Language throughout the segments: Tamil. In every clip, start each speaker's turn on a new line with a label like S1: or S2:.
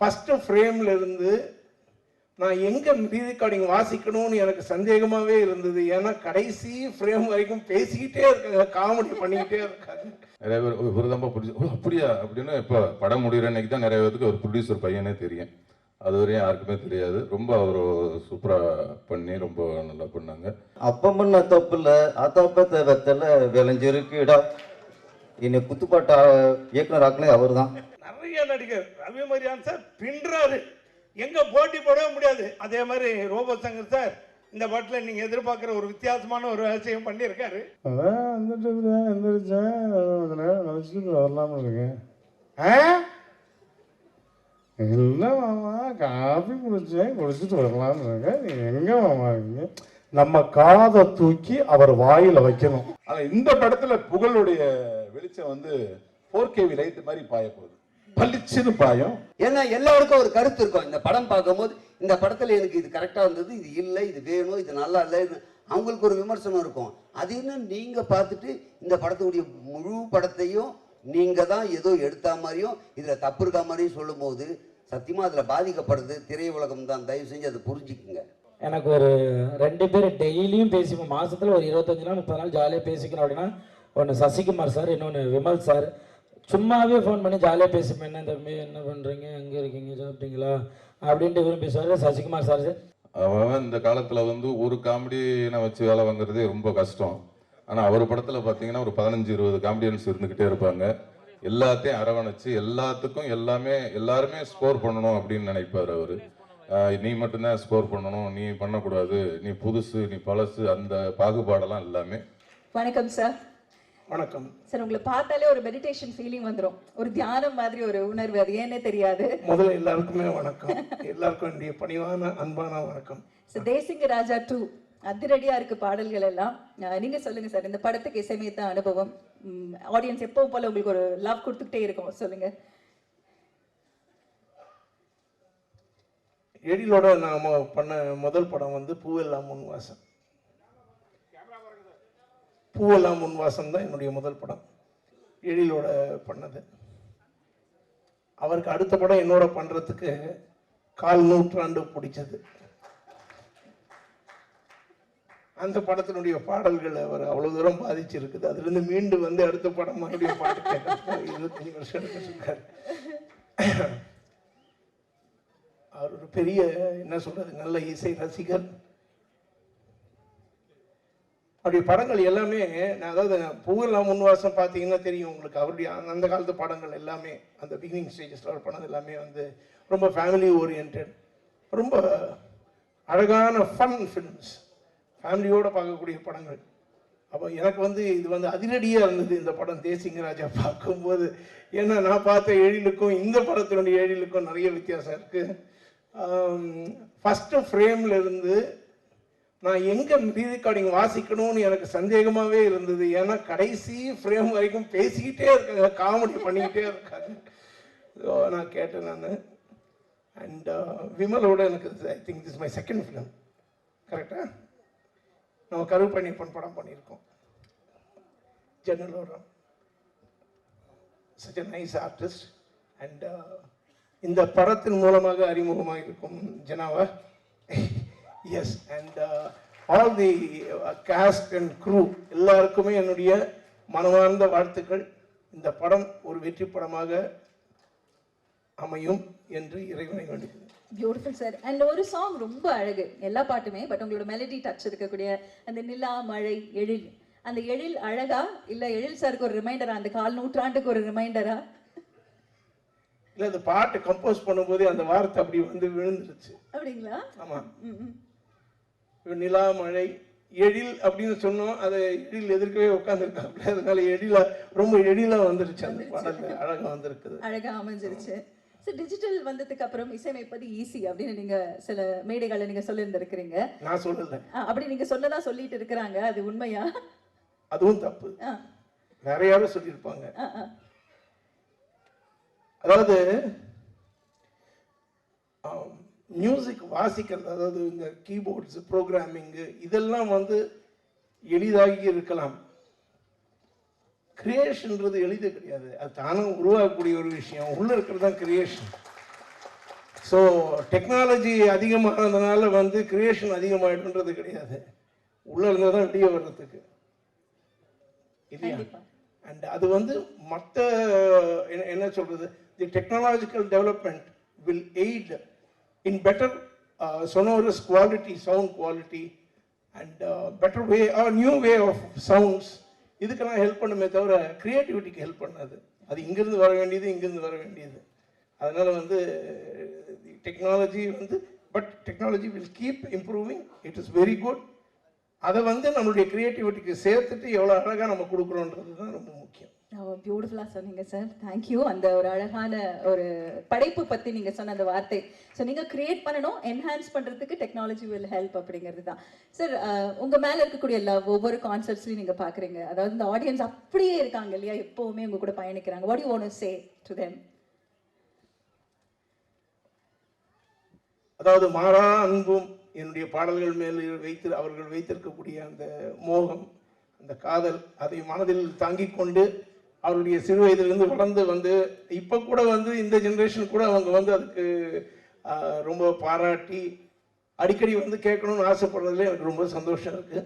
S1: ஃபஸ்ட்டு ஃப்ரேமில் இருந்து நான் எங்கே ரீரெக்கார்டிங் வாசிக்கணும்னு எனக்கு சந்தேகமாகவே இருந்தது. ஏன்னா கடைசி ஃப்ரேம் வரைக்கும் பேசிக்கிட்டே இருக்காங்க, காமெடி பண்ணிக்கிட்டே இருக்காங்க.
S2: நிறைய பேர் விருதம்பா ப்ரொடியூசர் அப்படியா அப்படின்னு இப்போ படம் முடிகிற அன்னைக்கு தான் நிறைய பேருக்கு ஒரு ப்ரொடியூசர் பையனே தெரியும். அது வரையும் யாருக்குமே தெரியாது. ரொம்ப அவர் சூப்பராக பண்ணி ரொம்ப நல்லா பண்ணாங்க.
S3: அப்ப பண்ண தப்புல அத்தப்பத்த வெத்தல விளைஞ்சிருக்குடா. என்னை குத்துப்பாட்ட இயக்குனர் ஆக்கினே அவர் தான்.
S1: நிறைய நடிகர் ரவி மரியான் சார் பின்றாரு, எங்க போட்டி போடவே முடியாது. அதே மாதிரி ரோபோ சங்கர் சார் இந்த பாட்டில் நீங்க எதிர்பார்க்குற ஒரு வித்தியாசமான ஒரு விஷயம் பண்ணியிருக்காரு.
S4: அதான் வந்துட்டு எந்திரிச்சேன், நினச்சிட்டு வரலாம்னு இருக்கேன். இல்லை மாமா, காஃபி குடிச்சிட்டு வரலாம்னு இருக்கேன். நீங்கள் எங்கே மாமா இருக்கீங்க? நம்ம காதை தூக்கி அவர் வாயில் வைக்கணும்.
S5: ஆனால் இந்த படத்தில் புகழுடைய வெளிச்சம் வந்து 4K லைட் மாதிரி பாய போகுது, பளிச்சுன்னு பாயம்.
S3: ஏன்னா எல்லாருக்கும் ஒரு கருத்து இருக்கும். இந்த படம் பார்க்கும்போது இந்த படத்தில் எனக்கு இது கரெக்டாக இருந்தது, இது இல்லை, இது வேணும், இது நல்லா இல்லை, அவங்களுக்கு ஒரு விமர்சனம் இருக்கும். அது இன்னும் நீங்கள் பார்த்துட்டு இந்த படத்துடைய முழு படத்தையும் நீங்கள் தான் ஏதோ எடுத்தா மாதிரியும் இதில் தப்பு இருக்கா மாதிரியும் சொல்லும் போது சத்தியமாக அதில் பாதிக்கப்படுது திரையுலகம் தான். தயவு செஞ்சு அதை புரிஞ்சுக்குங்க.
S6: எனக்கு ஒரு 2 பேர் டெய்லியும் பேசிப்போம், மாதத்தில் ஒரு 25 நாள் 30 நாள் ஜாலியாக பேசிக்கணும் அப்படின்னா ஒன்று சசிகுமார் சார், இன்னொன்று விமல் சார். சும்மாவே ஃபோன் பண்ணி ஜாலியாக பேசிப்பேன். என்ன தம்பி என்ன பண்ணுறீங்க, எங்கே இருக்கீங்க, சாப்பிட்டீங்களா அப்படின்ட்டு விரும்பி பேசுவார் சசிகுமார் சார்.
S2: அவன் இந்த காலத்தில் வந்து ஒரு காமெடியை வச்சு வேலை வாங்குறதே ரொம்ப கஷ்டம். ஆனால் அவர் படத்தில் பார்த்தீங்கன்னா ஒரு 15-20 காமெடியன்ஸ் இருந்துக்கிட்டே இருப்பாங்க. எல்லாத்தையும் அரவணைச்சு எல்லாத்துக்கும் எல்லாருமே ஸ்கோர் பண்ணணும் அப்படின்னு நினைப்பார் அவர். நீ மட்டும்தான் ஸ்கோர் பண்ணணும், நீ பண்ணக்கூடாது, நீ புதுசு நீ பழசு, அந்த பாகுபாடெல்லாம் எல்லாமே.
S7: வணக்கம் சார்.
S1: வணக்கம்
S7: சார். உங்களை பார்த்தாலே ஒரு மெடிடேஷன் ஃபீலிங் வந்துடும், ஒரு தியானம் மாதிரி ஒரு உணர்வு, அது ஏன்னே தெரியாது.
S1: முதல்ல எல்லாருக்குமே வணக்கம், எல்லாருக்கும் என்னுடைய பணிவான அன்பான வணக்கம்.
S7: சார், தேசிங்க ராஜா 2 அதிரடியா இருக்கு பாடல்கள் எல்லாம். நீங்க சொல்லுங்க சார், இந்த படத்துக்கு இசையமைத்த அனுபவம், ஆடியன்ஸ் எப்பவும் போல உங்களுக்கு ஒரு லவ் கொடுத்துக்கிட்டே இருக்கும், சொல்லுங்க.
S1: எழிலோட நாம பண்ண முதல் படம் வந்து பூவெல்லாம் முன்வாசம். பூவெல்லாம் முன்வாசம் தான் என்னுடைய முதல் படம், எழிலோட பண்ணது. அவருக்கு அடுத்த படம் என்னோட பண்றதுக்கு 1/4 நூற்றாண்டு பிடிச்சது. அந்த படத்தினுடைய பாடல்கள் அவர் அவ்வளவு தூரம் பாதிச்சிருக்குது. அதுல இருந்து மீண்டு வந்து அடுத்த படம் மறுபடியும் பாட்டு கேட்க 25 வருஷம் எடுத்துருக்காரு. அவர் ஒரு பெரிய என்ன சொல்றது நல்ல இசை ரசிகர். அவருடைய படங்கள் எல்லாமே, அதாவது பூவெல்லாம் முன்வாசம் பார்த்தீங்கன்னா தெரியும் உங்களுக்கு. அவருடைய அந்த காலத்து படங்கள் எல்லாமே அந்த பிகினிங் ஸ்டேஜஸில் அவர் பண்ணது எல்லாமே வந்து ரொம்ப ஃபேமிலி ஓரியன்ட், ரொம்ப அழகான ஃபன் ஃபிலிம்ஸ், ஃபேமிலியோடு பார்க்கக்கூடிய படங்கள். அப்போ எனக்கு வந்து இது வந்து அதிரடியாக இருந்தது இந்த படம் தேசிங்க ராஜா பார்க்கும்போது. ஏன்னா நான் பார்த்த எழிலுக்கும் இந்த படத்தினுடைய எழிலுக்கும் நிறைய வித்தியாசம் இருக்குது. ஃபஸ்ட்டு ஃப்ரேமில் இருந்து நான் எங்கே ரீரெக்கார்டிங் வாசிக்கணும்னு எனக்கு சந்தேகமாகவே இருந்தது. ஏன்னா கடைசி ஃப்ரேம் வரைக்கும் பேசிக்கிட்டே இருக்காங்க, காமெடி பண்ணிக்கிட்டே இருக்காங்க. நான் கேட்டேன் நான். அண்ட் விமலோட எனக்கு I think this my second film, கரெக்டாக? நம்ம கருப்பண்ணியப்பன் படம் பண்ணியிருக்கோம், Jannalooram. such a nice artist. And இந்த படத்தின் மூலமாக அறிமுகமாக இருக்கும் ஜனாவா. Yes. And all the cast and crew எல்லாருக்குமே என்னுடைய மனமார்ந்த வாழ்த்துக்கள். இந்த படம் ஒரு வெற்றி படமாக அமையும் என்று இறைவனை வேண்டுகிறேன்.
S7: Beautiful sir. அண்ட் ஒரு சாங் ரொம்ப அழகு, எல்லா பாட்டுமே, பட் உங்களோட மெலடி டச் இருக்கக்கூடிய அந்த நிலா மழை எழில், அந்த எழில் அழகா இல்ல எழில் சாருக்கு ஒரு ரிமைண்டரா, அந்த 1/4 நூற்றாண்டுக்கு ஒரு ரிமைண்டரா?
S1: இல்ல, அந்த பாட்டு கம்போஸ் பண்ணும்போது அந்த வார்த்தை அப்படி வந்து விழுந்துருச்சு.
S7: அப்படிங்களா?
S1: ஆமா. நிலா மழை எழில் அப்படின்னு சொன்னோம், அதை எழில் எதிர்க்கவே உட்காந்துருக்காங்க, அதனால எழிலா ரொம்ப எழிலா வந்துருச்சு, அந்த பாடல் அழகா வந்திருக்குது,
S7: அழகா அமைஞ்சிருச்சு. சார், டிஜிட்டல் வந்ததுக்கு அப்புறம் இசையமைப்பது ஈஸி அப்படின்னு நீங்க சில மேடைகளை நீங்க சொல்லியிருந்திருக்கிறீங்க.
S1: நான் சொல்லல,
S7: அப்படி நீங்க சொல்லதான் சொல்லிட்டு இருக்கிறாங்க, அது உண்மையா?
S1: அதுவும் தப்பு, வேற யாரும் சொல்லியிருப்பாங்க. அதாவது மியூசிக் வாசிக்கிறது, அதாவது இந்த கீபோர்ட்ஸ் ப்ரோக்ராமிங்கு இதெல்லாம் வந்து எளிதாகி இருக்கலாம். கிரியேஷன்றது எளிது கிடையாது, அது தானும் உருவாக்கக்கூடிய ஒரு விஷயம், உள்ள இருக்கிறது தான் கிரியேஷன். ஸோ டெக்னாலஜி அதிகமானதுனால வந்து கிரியேஷன் அதிகமாகிடுன்றது கிடையாது, உள்ளே இருந்தால் தான் வெளியே வர்றதுக்கு இல்லையா. அண்ட் அது வந்து மற்ற என்ன சொல்கிறது, the technological development will aid in better sonorous quality, sound quality and better way or new way of sounds. இதுக்கெல்லாம் ஹெல்ப் பண்ணுமே தவிர க்ரியேட்டிவிட்டிக்கு ஹெல்ப் பண்ணாது. அது இங்கிருந்து வர வேண்டியது இங்கிருந்து வர வேண்டியது. அதனால் வந்து டெக்னாலஜி வந்து but technology will keep improving, it is very good. அதை வந்து நம்மளுடைய க்ரியேட்டிவிட்டிக்கு சேர்த்துட்டு எவ்வளோ அழகாக நம்ம கொடுக்குறோன்றது தான் ரொம்ப முக்கியம்.
S7: பியூட்டிஃபுல்லாக சொன்னீங்க சார், தேங்க்யூ. அந்த ஒரு அழகான ஒரு படைப்பு பற்றி நீங்கள் சொன்ன அந்த வார்த்தை, ஸோ நீங்கள் கிரியேட் பண்ணணும், என்ஹான்ஸ் பண்ணுறதுக்கு டெக்னாலஜி வில் ஹெல்ப் அப்படிங்கிறது தான் சார். உங்கள் மேலே இருக்கக்கூடிய ஒவ்வொரு கான்செப்ட்ஸ்லையும் நீங்கள் பார்க்குறீங்க, அதாவது இந்த ஆடியன்ஸ் அப்படியே இருக்காங்க இல்லையா, எப்போவுமே உங்கள் கூட பயணிக்கிறாங்க. What you want to say to them?
S1: அதாவது மாறா அன்பும் என்னுடைய பாடல்கள் மேல் அவர்கள் வைத்திருக்கக்கூடிய அந்த மோகம், அந்த காதல், அதை மனதில் தாங்கிக் கொண்டு அவருடைய சிறு வயதிலிருந்து வளர்ந்து வந்து இப்போ கூட வந்து இந்த ஜென்ரேஷன் கூட அவங்க வந்து அதுக்கு ரொம்ப பாராட்டி அடிக்கடி வந்து கேட்கணும்னு ஆசைப்படுறதுல எனக்கு ரொம்ப சந்தோஷம் இருக்குது.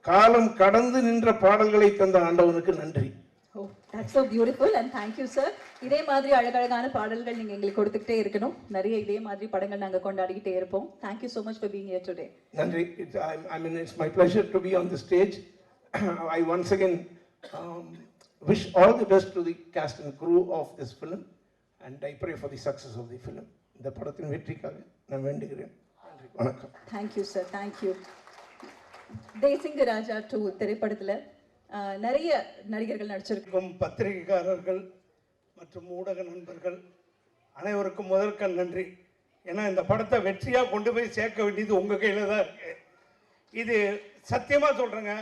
S1: காலம் கடந்து நின்ற பாடல்களை தந்த ஆண்டவனுக்கு நன்றி.
S7: Oh, that's so beautiful and thank you sir. இதே மாதிரி அழகழகான பாடல்கள் நீங்கள் எங்களுக்கு கொடுத்துக்கிட்டே இருக்கணும், நிறைய இதே மாதிரி படங்கள் நாங்கள் கொண்டாடிக்கிட்டே இருப்போம். Thank you so much for being here today.
S1: நன்றி. I mean it's my pleasure to be on the stage. I once again wish all the best to the cast and crew of this film and I pray for the success of the film. இந்த படத்தின் வெற்றிக்காக நான் வேண்டுகிறேன். நன்றி, வணக்கம்.
S7: Thank you sir, thank you. Desingu Raja 2 திரைப்படத்தில் நிறைய நடிகர்கள் நடிச்சிருக்கும்.
S8: பத்திரிகைக்காரர்கள் மற்றும் ஊடக நண்பர்கள் அனைவருக்கும் முதற்கண் நன்றி. ஏன்னா இந்த படத்தை வெற்றியாக கொண்டு போய் சேர்க்க வேண்டியது உங்கள் கையில் தான் இருக்குது. இது சத்தியமாக சொல்கிறேங்க,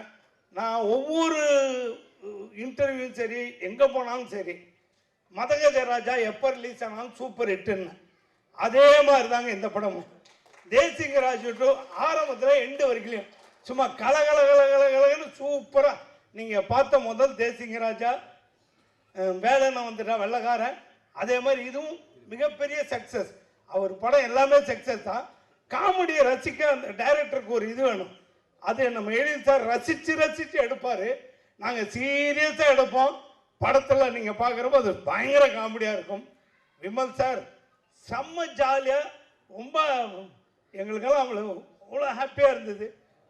S8: நான் ஒவ்வொரு இன்டர்வியூவும் சரி, எங்கே போனாலும் சரி, மதகஜ ராஜா எப்போ ரிலீஸ் ஆனாலும் சூப்பர் ஹிட்டுன்னு, அதே மாதிரி தாங்க இந்த படமும். தேசிங்க ராஜா 2 ஆரம்பத்தில் எண்டு வரைக்கும் சும்மா கலகலகலகலகலன்னு சூப்பராக நீங்கள் பார்த்த முதல் தேசிங்க ராஜா, வேலைன்னு வந்துட்டா வெள்ளக்காரன், அதே மாதிரி இதுவும் மிகப்பெரிய சக்ஸஸ். அவர் படம் எல்லாமே சக்ஸஸ் தான். காமெடியை ரசிக்க அந்த டைரக்டருக்கு ஒரு இது வேணும், அது நம்ம எழில் சார் ரசித்து ரசித்து எடுப்பார். நாங்கள் சீரியஸாக எடுப்போம். படத்தில் நீங்கள் பார்க்குறப்போ அது பயங்கர காமெடியாக இருக்கும். விமல் சார் செம்ம ஜாலியாக, ரொம்ப எங்களுக்கெல்லாம் அவ்வளோ ஹாப்பியாக இருந்தது.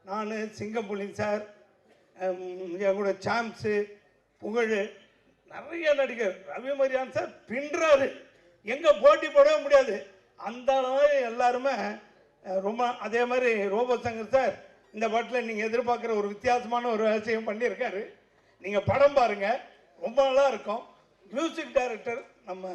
S8: நான் சிங்கம்புலி சார், என் கூட சாம்ஸு, புகழ், நிறைய நடிகர், ரவி மரியான் சார் பின்றாரு, எங்கே போட்டி போடவே முடியாது அந்த அளவு எல்லாருமே ரொம்ப. அதே மாதிரி ரோபோ சங்கர் சார் இந்த படத்தில் நீங்கள் எதிர்பார்க்குற ஒரு வித்தியாசமான ஒரு விஷயம் பண்ணியிருக்காரு. நீங்கள் படம் பாருங்கள், ரொம்ப நல்லா இருக்கும். மியூசிக் டைரக்டர் நம்ம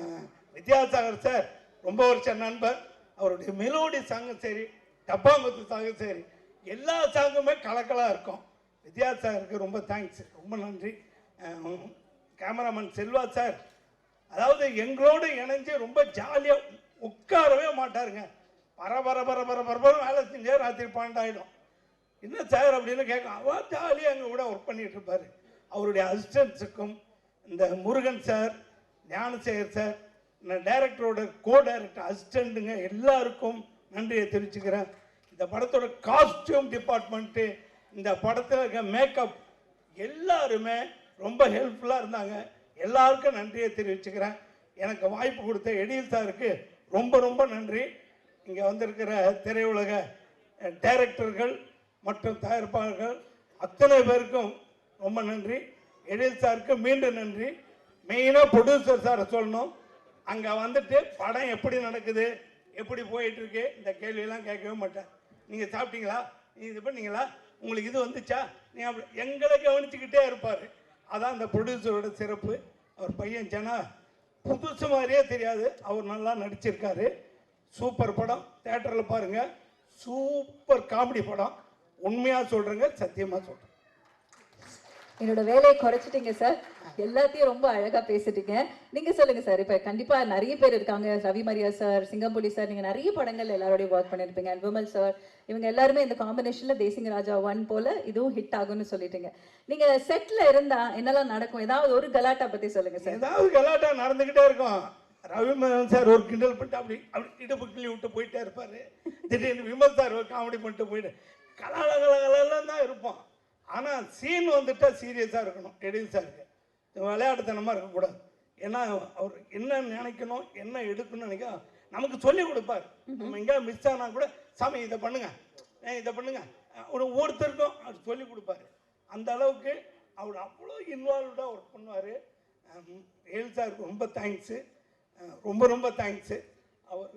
S8: வித்யாசாகர் சார் ரொம்ப வருஷ நண்பர். அவருடைய மெலோடி சாங்கும் சரி, டப்பாங்குத்து சாங்கும் சரி, எல்லா சாங்குமே கலக்கலாக இருக்கும். வித்யாசாகருக்கு ரொம்ப தேங்க்ஸ், ரொம்ப நன்றி. கேமராமேன் செல்வா சார், அதாவது எங்களோடு இணைஞ்சு ரொம்ப ஜாலியாக உட்காரவே மாட்டாருங்க. பரபர வேலை செஞ்சே ராத்திரி 12 ஆகிடும். என்ன சார் அப்படின்னு கேட்கும், அவர் ஜாலியாக எங்கள் கூட ஒர்க் பண்ணிகிட்டு இருப்பார். அவருடைய அசிஸ்டன்ஸுக்கும், இந்த முருகன் சார், ஞானசேகர் சார், டைரக்டரோட கோ டைரக்டர் அசிஸ்டண்ட்டுங்க எல்லாருக்கும் நன்றியை தெரிவிச்சுக்கிறேன். இந்த படத்தோட காஸ்டியூம் டிபார்ட்மெண்ட்டு, இந்த படத்தில் இருக்க மேக்கப் எல்லாருமே ரொம்ப ஹெல்ப்ஃபுல்லாக இருந்தாங்க. எல்லாருக்கும் நன்றியை தெரிவிச்சுக்கிறேன். எனக்கு வாய்ப்பு கொடுத்த எழில் சாருக்கு ரொம்ப ரொம்ப நன்றி. இங்கே வந்திருக்கிற திரையுலக டைரக்டர்கள் மற்றும் தயாரிப்பாளர்கள் அத்தனை பேருக்கும் ரொம்ப நன்றி. எழில் சாருக்கு மீண்டும் நன்றி. மெயினாக ப்ரொடியூசர் சாரை சொல்லணும். அங்கே வந்துட்டு படம் எப்படி நடக்குது, எப்படி போயிட்டுருக்கு, இந்த கேள்வியெல்லாம் கேட்கவே மாட்டேன். நீங்கள் சாப்பிட்டீங்களா, நீங்கள் இது பண்ணீங்களா, உங்களுக்கு இது வந்துச்சா, நீங்கள் அப்படி எங்களை கவனிச்சுக்கிட்டே இருப்பார். அதான் அந்த ப்ரொடியூசரோட சிறப்பு. அவர் பையன் ஜனா புதுசு மாதிரியே தெரியாது, அவர் நல்லா நடிச்சிருக்காரு. சூப்பர் படம், தேட்டரில் பாருங்கள். சூப்பர் காமெடி படம். உண்மையாக சொல்கிறேங்க, சத்தியமாக சொல்கிறேன்.
S7: என்னோட வேலையை குறைச்சிட்டீங்க சார், எல்லாத்தையும் ரொம்ப அழகா பேசிட்டீங்க. நீங்க சொல்லுங்க சார், இப்ப கண்டிப்பா நிறைய பேர் இருக்காங்க, ரவி மரியா சார், சிங்கம்புலி சார், நீங்க நிறைய படங்கள் எல்லாரோடையும் ஒர்க் பண்ணிருப்பீங்க. அண்ட் விமல் சார், இவங்க எல்லாருமே இந்த காம்பினேஷன்ல தேசிங்க ராஜா 1 போல இதுவும் ஹிட் ஆகும்னு சொல்லிட்டீங்க. நீங்க செட்ல இருந்தா என்னெல்லாம் நடக்கும், ஏதாவது ஒரு கலாட்டா பத்தி சொல்லுங்க சார்.
S8: ஏதாவது கலாட்டா நடந்துகிட்டே இருக்கும். ரவிமோகன் சார் ஒரு கிண்டல் பண்ணிட்டு அப்படி அப்படி இடுப்பு கிள்ளி விட்டு போயிட்டே இருப்பார். திடீர்னு விமல் சார் ஒரு காமெடி பண்ணிட்டு போயிட்டு கலகலகலாம் தான் இருப்போம். ஆனால் சீன் வந்துட்டா சீரியஸாக இருக்கணும். எடில் சாருக்கு விளையாட்டுத்தனமாக இருக்கக்கூடாது. ஏன்னா அவர் என்ன நினைக்கணும், என்ன எடுக்கணும்னு நினைக்க நமக்கு சொல்லி கொடுப்பார். நம்ம எங்கேயாவது மிஸ் ஆனால் கூட சாமி இதை பண்ணுங்க, இதை பண்ணுங்க, ஒவ்வொருத்தருக்கும் அவர் சொல்லி கொடுப்பாரு. அந்த அளவுக்கு அவர் அவ்வளோ இன்வால்வ்டாக ஒர்க் பண்ணுவார். எழில் சாருக்கு ரொம்ப தேங்க்ஸு, ரொம்ப ரொம்ப தேங்க்ஸு. அவர்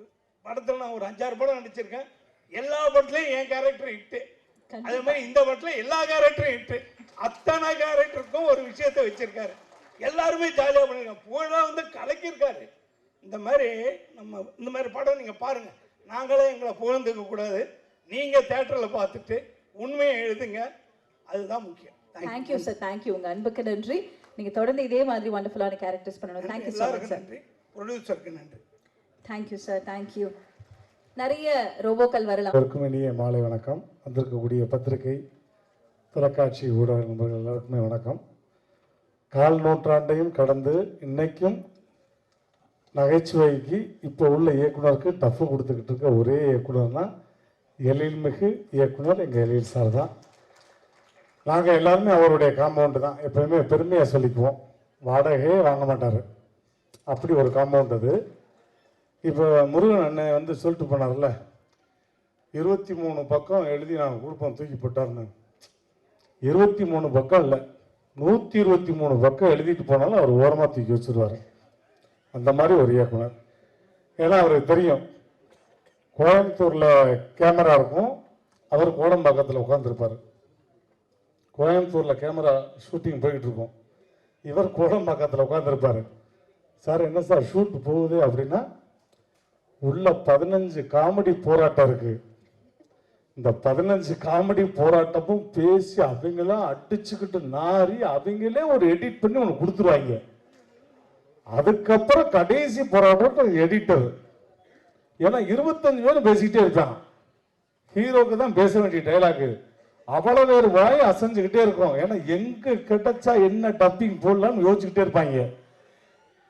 S8: படத்தில் நான் ஒரு 5-6 படம் நடிச்சிருக்கேன். எல்லா படத்துலையும் என் கேரக்டர் ஹிட்டு. அதே மாதிரி இந்த படத்தில் எல்லா கேரக்டரும் ஹிட்டு. அத்தனை கேரக்டருக்கும் ஒரு விஷயத்தை வச்சிருக்காரு. எல்லாருமே ஜாலியாக பண்ணியிருக்காங்க. புகழாக வந்து கலக்கியிருக்காரு. இந்த மாதிரி படம் நீங்கள் பாருங்கள். நாங்களே எங்களை புகழ்ந்துக்க கூடாது. நீங்கள் தேட்டரில் பார்த்துட்டு உண்மையை எழுதுங்க, அதுதான் முக்கியம்.
S7: Thank you sir, thank you. உங்கள் அன்புக்கு நன்றி. நீங்கள் தொடர்ந்து இதே மாதிரி வண்டர்ஃபுல்லான கேரக்டர்ஸ் பண்ணணும். Thank you so much sir.
S8: நன்றி. ப்ரொடியூசருக்கு நன்றி.
S7: Thank you sir, thank you. நிறைய ரோபோக்கள் வரலாம்.
S4: எல்லாருக்கும் இனிய மாலை வணக்கம். வந்திருக்கக்கூடிய பத்திரிகை, தொலைக்காட்சி ஊடக நண்பர்கள் எல்லாருக்குமே வணக்கம். 4 நூற்றாண்டையும் கடந்து இன்னைக்கும் நகைச்சுவைக்கு இப்போ உள்ள இயக்குனருக்கு டஃப் கொடுத்துக்கிட்டு இருக்க ஒரே இயக்குனர்னா எழில்மிகு இயக்குனர் எங்கள் எழில் சார் தான். நாங்கள் எல்லாருமே அவருடைய காம்பவுண்டு தான். எப்போயுமே பெருமையாக சொல்லிக்குவோம். வாடகையே வாங்க மாட்டார், அப்படி ஒரு காம்பவுண்ட் அது. இப்போ முருகன் அண்ணன் வந்து சொல்லிட்டு போனார்ல, 23 பக்கம் எழுதி நாங்கள் கொடுப்போம் தூக்கி போட்டார்னு. 23 பக்கம் இல்லை, 123 பக்கம் எழுதிட்டு போனாலும் அவர் ஓரமாக தூக்கி வச்சுருவார். அந்த மாதிரி ஒரு இயக்குனர். ஏன்னா அவருக்கு தெரியும், கோயம்புத்தூரில் கேமரா இருக்கும், அவர் கோடம்பாக்கத்தில் உட்காந்துருப்பார். கோயம்புத்தூரில் கேமரா ஷூட்டிங் போய்கிட்டு இருக்கும், இவர் கோடம்பாக்கத்தில் உட்காந்துருப்பார். சார் என்ன சார் ஷூட் போகுது அப்படின்னா, உள்ள 15 காமெடி போராட்டம் இருக்கு. இந்த 15 காமெடி போராட்டமும் பேசி அவங்களாம் அடிச்சுக்கிட்டு நாரி அவங்களே ஒரு எடிட் பண்ணி ஒன்று கொடுத்துருவாங்க. அதுக்கப்புறம் கடைசி போராட்டம் எடிட்டர். ஏன்னா 25 பேர் பேசிக்கிட்டே இருப்பான். ஹீரோக்கு தான் பேச வேண்டிய டைலாக் அவ்வளவு பேர் வாய் அசைஞ்சுக்கிட்டே இருக்கும். ஏன்னா எங்க கிடைச்சா என்ன டப்பிங் போடலாம்னு யோசிச்சுக்கிட்டே இருப்பாங்க.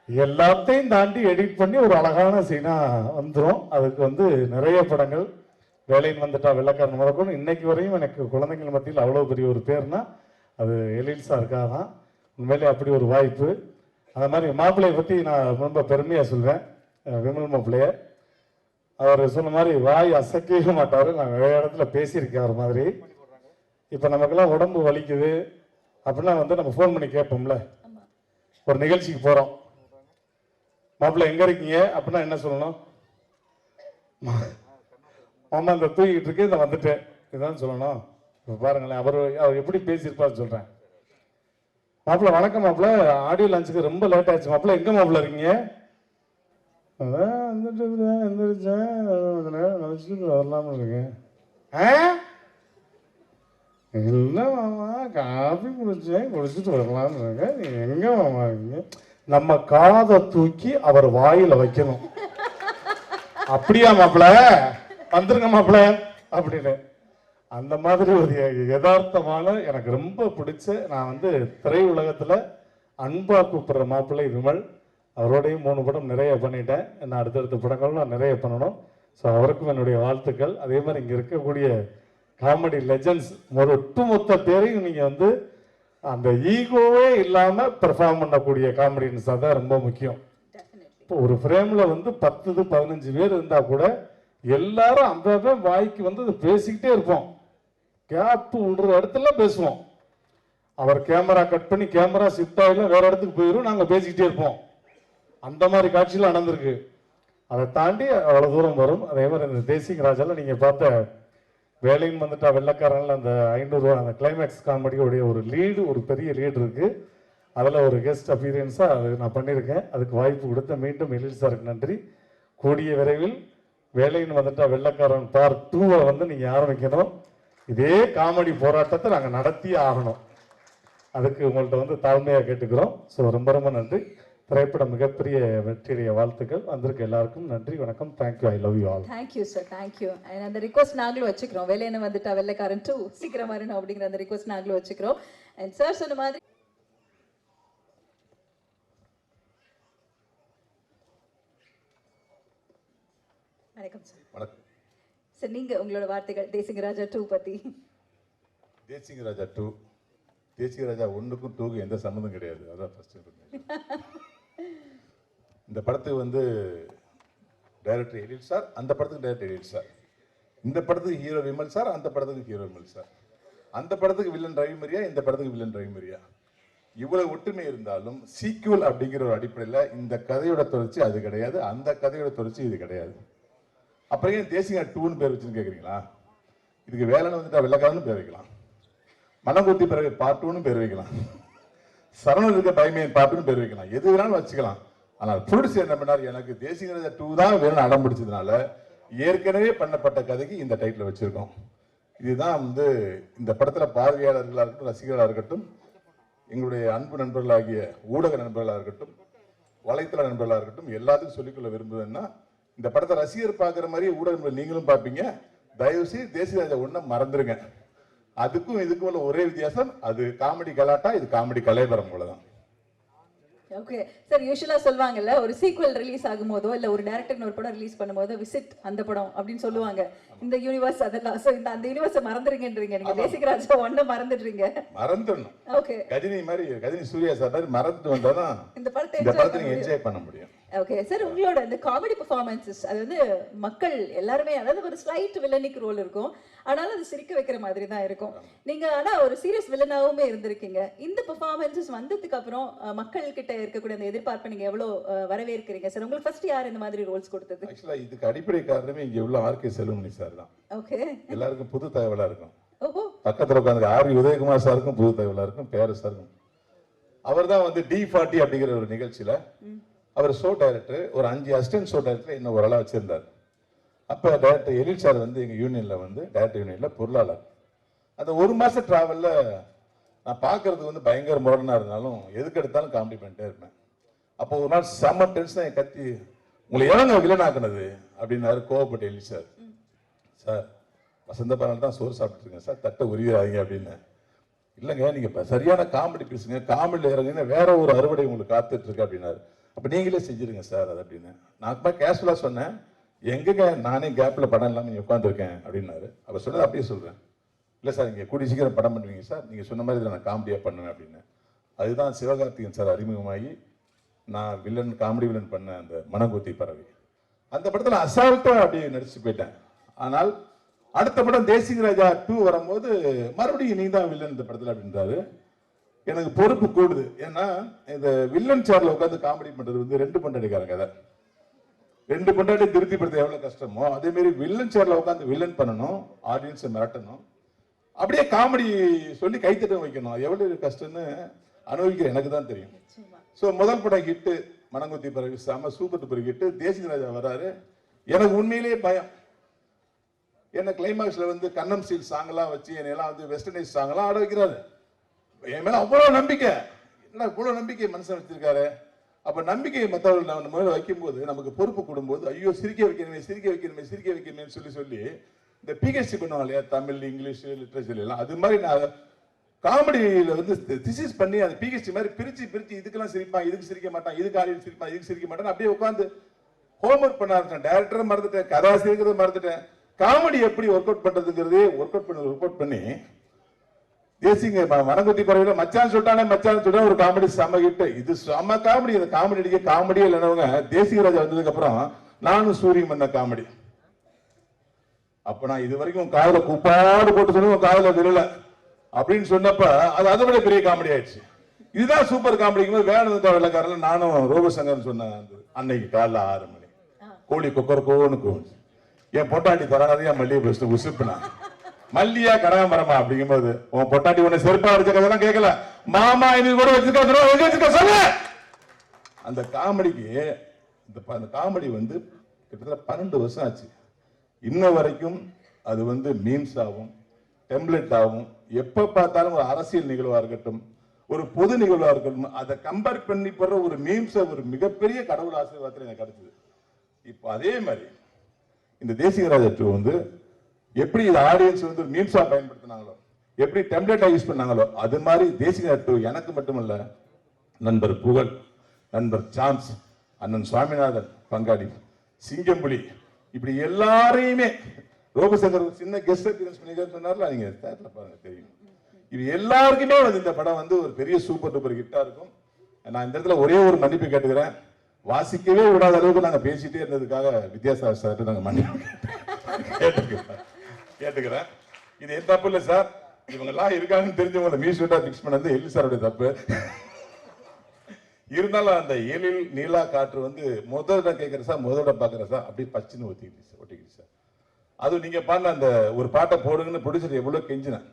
S4: எல்லாத்தையும் தாண்டி எடிட் பண்ணி ஒரு அழகான சீனா வந்துடும். அதுக்கு வந்து நிறைய படங்கள், வேலைன்னு வந்துட்டா வெள்ளக்காரன் முதற்கொண்டு இன்னைக்கு வரையும் எனக்கு குழந்தைகள் மத்தியில் அவ்வளோ பெரிய ஒரு பேர்னா அது எழில் சாருக்காக தான். உண்மையிலே அப்படி ஒரு வாய்ப்பு. அது மாதிரி மாப்பிள்ளையை பற்றி நான் ரொம்ப பெருமையாக சொல்வேன். விமல் மாப்பிள்ளைய அவர் சொன்ன மாதிரி வாய் அசைக்கவே மாட்டார். நான் நிறைய இடத்துல பேசியிருக்கேன் அவர் மாதிரி. இப்போ நமக்கெல்லாம் உடம்பு வலிக்குது அப்படின்னா வந்து நம்ம ஃபோன் பண்ணி கேட்போம்ல, ஒரு நிகழ்ச்சிக்கு போகிறோம், மாப்பிள்ளை எங்கே இருக்கீங்க அப்படின்னா என்ன சொல்லணும்? மாமா இந்த தூக்கிட்டு இருக்கேன், இதை வந்துட்டேன், இதுதான் சொல்லணும். இப்போ பாருங்களேன், அவர் எப்படி பேசியிருப்பான்னு சொல்கிறேன். மாப்பிள்ளை வணக்கம் மாப்பிள்ளை, ஆடியோ லான்ச்சுக்கு ரொம்ப லேட் ஆச்சு மாப்பிள்ளை, எங்கே மாப்பிள்ளை இருக்கீங்க? அதான் வந்துட்டு எந்திரிச்சேன், நினச்சிட்டு வரலாம்னு இருக்கேன். இல்லை மாமா காஃபி குடிச்சிட்டு வரலாம்னு இருக்கேன். நீங்கள் எங்கே மாமா இருக்கீங்க? நம்ம காதை தூக்கி அவர் வாயில வைக்கணும். அப்படியா மாப்பிள்ள, வந்துருங்க மாப்பிள்ள அப்படின்னு. அந்த மாதிரி ஒரு யதார்த்தமான எனக்கு ரொம்ப பிடிச்ச, நான் வந்து திரையுலகத்தில் அன்பா கூப்பிடுற மாப்பிள்ளை விமல். அவரோடையும் 3 படம் நிறைய பண்ணிட்டேன். நான் அடுத்தடுத்த படங்கள் நான் நிறைய பண்ணணும். ஸோ அவருக்கும் என்னுடைய வாழ்த்துக்கள். அதே மாதிரி இங்கே இருக்கக்கூடிய காமெடி லெஜண்ட்ஸ் ஒட்டுமொத்த பேரையும் நீங்கள் வந்து அந்த ஈகோவே இல்லாமல் பெர்ஃபார்ம் பண்ணக்கூடிய காமெடியன்ஸ் தான் ரொம்ப முக்கியம். இப்போ ஒரு ஃப்ரேமில் வந்து 10-15 பேர் இருந்தால் கூட எல்லாரும் அந்த வாய்க்கு வந்து பேசிக்கிட்டே இருப்போம். கேப்பு விடுற இடத்துல பேசுவோம். அவர் கேமரா கட் பண்ணி கேமரா ஷிஃப்ட் ஆகல வேற இடத்துக்கு போயிடும், நாங்கள் பேசிக்கிட்டே இருப்போம். அந்த மாதிரி காட்சியில் நடந்திருக்கு. அதை தாண்டி அவ்வளோ தூரம் வரும். அதே மாதிரி இந்த தேசிங் ராஜாவில் நீங்கள் பார்த்த வேலைன்னு வந்துட்டா வெள்ளக்காரனில் அந்த 500 ரூபா அந்த கிளைமேக்ஸ் காமெடியோடைய ஒரு லீடு, ஒரு பெரிய லீடு இருக்குது. அதில் ஒரு கெஸ்ட் அப்பீரியன்ஸாக அது நான் பண்ணியிருக்கேன். அதுக்கு வாய்ப்பு கொடுத்த மீண்டும் எழில் சாருக்கு நன்றி. கூடிய விரைவில் வேலைன்னு வந்துட்டா வெள்ளக்காரன் பார்ட் 2 வந்து நீங்கள் ஆரம்பிக்கணும். இதே காமெடி போராட்டத்தை நாங்கள் நடத்தியே ஆகணும். அதுக்கு உங்கள்கிட்ட வந்து தாழ்மையாக கேட்டுக்கிறோம். ஸோ ரொம்ப ரொம்ப நன்றி. திரைப்படம் மிகப்பெரிய வெற்றியுடைய வாழ்த்துக்கள். வந்திருக்க எல்லாருக்கும் நன்றி, வணக்கம். Thank you, I love you all.
S7: Thank you sir, thank you. அந்த ரிக்வஸ்ட் நாங்களும் வச்சுக்கிறோம். வேலைன்னு வந்துட்டா வெள்ளைக்காரன் 2 சீக்கிரம் வரணும் அப்படிங்கிற அந்த ரிக்வஸ்ட் நாங்களும் வச்சுக்கிறோம். அண்ட் சார் சொன்ன மாதிரி வணக்கம் சார்.
S5: வணக்கம்.
S7: சார் நீங்க உங்களோட வார்த்தைகள் தேசிங்கராஜா 2 பத்தி.
S5: தேசிங்கராஜா 2, தேசிங்கராஜா 1க்கும் 2க்கும் எந்த சம்மந்தம் கிடையாது. அதான் ஃபர்ஸ்ட். இந்த படத்துக்கு வந்து டைரக்டர் எழில் சார், அந்த படத்துக்கு டைரக்டர் எழில் சார். இந்த படத்துக்கு ஹீரோ விமல் சார், அந்த படத்துக்கு ஹீரோ விமல் சார். அந்த படத்துக்கு வில்லன் ரவிமரியா, இந்த படத்துக்கு வில்லன் ரவிமரியா. இவ்வளவு ஒற்றுமை இருந்தாலும் சீக்குவல் அப்படிங்கிற ஒரு அடிப்படையில் இந்த கதையோட தொடர்ச்சி அது கிடையாது, அந்த கதையோட தொடர்ச்சி இது கிடையாது. அப்புறம் ஏன் தேசிங்கா 2ன்னு பேர் வச்சுன்னு கேட்குறீங்களா? இதுக்கு வேலைன்னு வந்துட்டா வெள்ளக்காரன்னு பேர் வைக்கலாம், மனங்குத்தி பிறகு பார்ட் 2ன்னு பேர் வைக்கலாம், சரணம் இருக்க பயமே பார்ட் 2ன்னு பேர் வைக்கலாம், எது வேணாலும் வச்சுக்கலாம். ஆனால் ப்ரொடியூசர் என்ன பண்ணார், எனக்கு தேசிங்கராஜா 2 தான் வேணும்னு அடம் பிடிச்சதுனால ஏற்கனவே பண்ணப்பட்ட கதைக்கு இந்த டைட்டில் வச்சிருக்கோம். இதுதான் வந்து இந்த படத்தில் பார்வையாளர்களாக இருக்கட்டும், ரசிகர்களாக இருக்கட்டும், எங்களுடைய அன்பு நண்பர்களாகிய ஊடக நண்பர்களாக இருக்கட்டும், வலைத்தள நண்பர்களாக இருக்கட்டும், எல்லாத்துக்கும் சொல்லிக்கொள்ள விரும்புவேன்னா, இந்த படத்தை ரசிகர் பார்க்குற மாதிரி ஊடக நண்பர்கள் நீங்களும் பார்ப்பீங்க. தயவுசெய்து தேசியராஜா 1 மறந்துடுங்க. அதுக்கும் இதுக்கும் உள்ள ஒரே வித்தியாசம், அது காமெடி கலாட்டா, இது காமெடி கலைபரம் போலதான்.
S7: ஓகே சார், யூஷுவலா சொல்லுவாங்கல்ல, ஒரு சீக்வல் ரிலீஸ் ஆகும்போதோ இல்ல ஒரு டைரக்டர் ஒரு படம் ரிலீஸ் பண்ணும்போது விசிட் அந்த படம் அப்படின்னு சொல்லுவாங்க. இந்த யூனிவர்ஸ் அதெல்லாம் சோ இந்த அந்த யூனிவர்ஸை மறந்துறீங்கன்றீங்க நீங்க. தேசிகராஜா 1 மறந்துடுறீங்க.
S5: மறந்துடணும்.
S7: ஓகே,
S5: கஜினி மாதிரி, கஜினி சூர்யா சார் மாதிரி மறந்துட்டு வந்தாதான்
S7: இந்த படத்தை
S5: நீங்க என்ஜாய் பண்ண முடியும்.
S7: ஓகே சார், உங்களோட இந்த காமெடி பெர்ஃபார்மன்சஸ் அது வந்து மக்கள் எல்லாருமே, அதாவது ஒரு ஸ்லைட் வில்லனிக் ரோல் இருக்கும், ஆனாலும் அது சிரிக்க வைக்கிற மாதிரி தான் இருக்கும். நீங்க ஆனா ஒரு சீரியஸ் வில்லனாவுமே இருந்திருக்கீங்க. இந்த பெர்ஃபார்மன்சஸ் வந்ததுக்கு அப்புறம் மக்கள் கிட்ட இருக்கக்கூடிய அந்த எதிர்பார்ப்பை நீங்க எவ்வளவு வரவேற்கிறீங்க சார்? உங்களுக்கு ஃபர்ஸ்ட் யார் இந்த மாதிரி ரோல்ஸ் கொடுத்தது?
S5: ஆக்சுவலா இதுக்கு அடிப்படை காரணமே இங்க உள்ள ஆர்கே செல்வமணி சார் தான்.
S7: ஓகே,
S5: எல்லாருக்கும் புது தகவலா இருக்கும்.
S7: ஓஹோ,
S5: பக்கத்துல உட்காந்து ஆர் உதயகுமார் சாருக்கும் புது தகவலா இருக்கும், பேரு சாருக்கும். அவர் தான் வந்து D40 அப்படிங்கிற ஒரு நிகழ்ச்சியில அவர் ஷோ டைரக்டர், ஒரு 5 அசிஸ்டன்ட் ஷோ டைரக்டர் இன்னும் ஒரு ஆளா வச்சிருந்தார். அப்போ டைரக்டர் எழில் சார் வந்து எங்கள் யூனியனில் வந்து டைரக்டர் யூனியனில் பொருளாளர். அந்த 1 மாச டிராவலில் நான் பார்க்கறதுக்கு வந்து பயங்கர முரடனாக இருந்தாலும் எதுக்கு எடுத்தாலும் காமெடி பண்ணிட்டே இருப்பேன். அப்போ ஒரு நாள் செம்ம டென்ஷனாக கத்தி, உங்களை எவங்க வில்லனாக்குனது அப்படின்னாரு கோவப்பட்டு எழில் சார். சார் வசந்த பாரால் தான் சோறு சாப்பிட்டுருக்கேன் சார், தட்டை உரியாதீங்க அப்படின்னு. இல்லைங்க நீங்கள் சரியான காமெடி பேசுங்க, காமெடியில் இறங்குங்க, வேற ஒரு அறுவடை உங்களுக்கு காத்துட்டு இருக்கு அப்படின்னாரு. அப்போ நீங்களே செஞ்சிருங்க சார் அது அப்படின்னு. நான் கேஷுவலாக சொன்னேன், எங்கங்க நானே கேப்பில் படம் இல்லாமல் நீ உட்காந்துருக்கேன் அப்படின்னாரு. அப்போ சொன்னது அப்படியே சொல்கிறேன், இல்லை சார் இங்கே கூடி சீக்கிரம் படம் பண்ணுவீங்க சார், நீங்கள் சொன்ன மாதிரி நான் காமெடியாக பண்ணுவேன் அப்படின்னு. அதுதான் சிவகார்த்திகேயன் சார் அறிமுகமாகி நான் வில்லன், காமெடி வில்லன் பண்ண அந்த மனங்குத்தி பறவை. அந்த படத்தில் அசால்ட்டாக அப்படியே நடிச்சு போயிட்டேன். ஆனால் அடுத்த படம் தேசிங்கராஜா 2 வரும்போது மறுபடியும் நீ தான் வில்லன் இந்த படத்தில் அப்படின்றாரு. எனக்கு பொறுப்பு கூடுது. ஏன்னா இந்த வில்லன் சேர்ல உட்காந்து காமெடி பண்றது வந்து 2 பொண்டாட்டிக்காரங்க கதை. 2 பொண்டாட்டி திருப்திப்படுத்த எவ்வளவு கஷ்டமோ அதே மாதிரி வில்லன் சேர்ல உட்காந்து வில்லன் பண்ணணும், ஆடியன்ஸை மிரட்டணும், அப்படியே காமெடி சொல்லி கைத்தட்ட வைக்கணும். எவ்வளவு கஷ்டம்னு அனுபவிக்கிற எனக்கு தான் தெரியும். ஸோ முதல் படம் ஹிட்டு மனங்குத்தி பறவை, செம சூப்பர் டூப்பர் ஹிட்டு. தேசிங்கராஜா வர்றாரு, எனக்கு உண்மையிலேயே பயம். என்ன கிளைமாக்ஸ்ல வந்து கண்ணம் ஸ்டீல் சாங்கெல்லாம் வச்சு என்னெல்லாம் வந்து வெஸ்டர்னைஸ் சாங்கெல்லாம் ஆட வைக்கிறாரு. என் மேல அவ்வளவு நம்பிக்கை, என்ன இவ்வளவு நம்பிக்கை மனுஷன் வச்சிருக்காரு. அப்ப நம்பிக்கையை மற்றவர்கள் நம்ம மேல வைக்கும் போது நமக்கு பொறுப்பு கொடுக்கும்போது, ஐயோ சிரிக்க வைக்கணுமே சிரிக்க வைக்கணுமே சிரிக்க வைக்கணுமே சொல்லி சொல்லி இந்த பிஹெச்டி பண்ணுவாங்க இல்லையா, தமிழ், இங்கிலீஷ், லிட்ரேச்சர் எல்லாம், அது மாதிரி நான் காமெடியில வந்து திசிஸ் பண்ணி அந்த பிஹெச்டி மாதிரி பிரிச்சு பிரிச்சு இதுக்கெல்லாம் சிரிப்பான், இதுக்கு சிரிக்க மாட்டான், இதுக்கு ஆடியன்ஸ் சிரிப்பான், இதுக்கு சிரிக்க மாட்டான், அப்படியே உட்காந்து ஹோம்ஒர்க் பண்ண ஆரம்பிச்சேன். டைரக்டரை மறந்துட்டேன், கதாசிரியர்களை மறந்துட்டேன், காமெடி எப்படி ஒர்க் அவுட் பண்றதுங்கிறதே ஒர்க் அவுட் பண்ணி தேசிங்க மனங்குத்தி பறவையில மச்சான் சொல்லிட்டானே மச்சான் சொல்ற ஒரு காமெடி செம ஹிட். இது செம காமெடி. இந்த காமெடி அடிக்க காமெடியே இல்லைனவங்க தேசிகராஜா வந்ததுக்கு அப்புறம் நானும் சூரியன் பண்ண காமெடி. அப்ப நான் இது வரைக்கும் காதல குப்பாடு போட்டு சொன்ன காதல விழல அப்படின்னு சொன்னப்ப அது அதை விட பெரிய காமெடி ஆயிடுச்சு. இதுதான் சூப்பர் காமெடிக்கும் போது வேணும் வெள்ளக்காரல நானும் ரோபசங்கர் சொன்னேன். அன்னைக்கு காலைல 6 மணி கோழி கொக்கரக்கோன்னு கூச்சு, என் பொட்டாட்டி தராதையா மல்லிகை பேசிட்டு உசுப்புனா மல்லியா கனகாமரமா அப்படிங்கும் போது உன் பொட்டாட்டி உன்னை செருப்பா அடிச்ச கதைலாம் கேட்கல, மாமா இது கூட வச்சிருக்க சொல்ல. அந்த காமெடிக்கு அந்த காமெடி வந்து கிட்டத்தட்ட 12 வருஷம் ஆச்சு. இன்ன வரைக்கும் அது வந்து மீம்ஸ் ஆகும், டெம்ப்ளேட் ஆகும். எப்ப பார்த்தாலும் ஒரு அரசியல் நிகழ்வா இருக்கட்டும், ஒரு பொது நிகழ்வா இருக்கட்டும், அதை கம்பேர் பண்ணி போடுற ஒரு மீம்ஸ் ஒரு மிகப்பெரிய கடவுள் ஆசீர்வாதத்தில் எனக்கு கிடைச்சது. இப்போ அதே மாதிரி இந்த தேசிகராஜா 2 வந்து எப்படி இந்த ஆடியன்ஸ் வந்து மீம்ஸா பயன்படுத்தினாங்களோ, எப்படி டெம்ப்ளேட்டா யூஸ் பண்ணாங்களோ, அது மாதிரி தேசிகராஜா 2 எனக்கு மட்டுமல்ல, நண்பர் புகழ், நண்பர் சான்ஸ், அண்ணன் சுவாமிநாதன் பங்காளி, சிங்கம்புலி, இப்படி எல்லாரையுமே ரோபசங்கர் ஒரு சின்ன கெஸ்ட் அப்பியரன்ஸ் பண்ணிக்கிறேன்னு சொன்னார்ல, நீங்க தேட்டர்ல பாருங்க தெரியும். இது எல்லாருக்குமே வந்து இந்த படம் வந்து ஒரு பெரிய சூப்பர் டூப்பர் ஹிட்டா இருக்கும். நான் இந்த இடத்துல ஒரே ஒரு மன்னிப்பு கேட்டுக்கிறேன். வாசிக்கவே விடாத அளவுக்கு நாங்க பேசிட்டே இருந்ததுக்காக வித்யாசாகர் சார் நாங்க மன்னிப்பு கேட்டுக்கிறேன். இது என் தப்பு இல்லை சார். இவங்க எல்லாம் இருக்காங்கன்னு தெரிஞ்சவங்களை மியூசியட்டா பிக்ஸ் பண்ணது எல்லி சாருடைய தப்பு. இருந்தாலும் அந்த எழில் நீலா காற்று வந்து முதல்ல கேட்கிற சார், முதல்ல பாக்குற சார், அப்படியே பச்சுன்னு ஒட்டிக்கிட்டு சார். அதுவும் நீங்க பாடின அந்த ஒரு பாட்டை போடுங்கன்னு ப்ரொடியூசர் எவ்வளவு கெஞ்சினேன்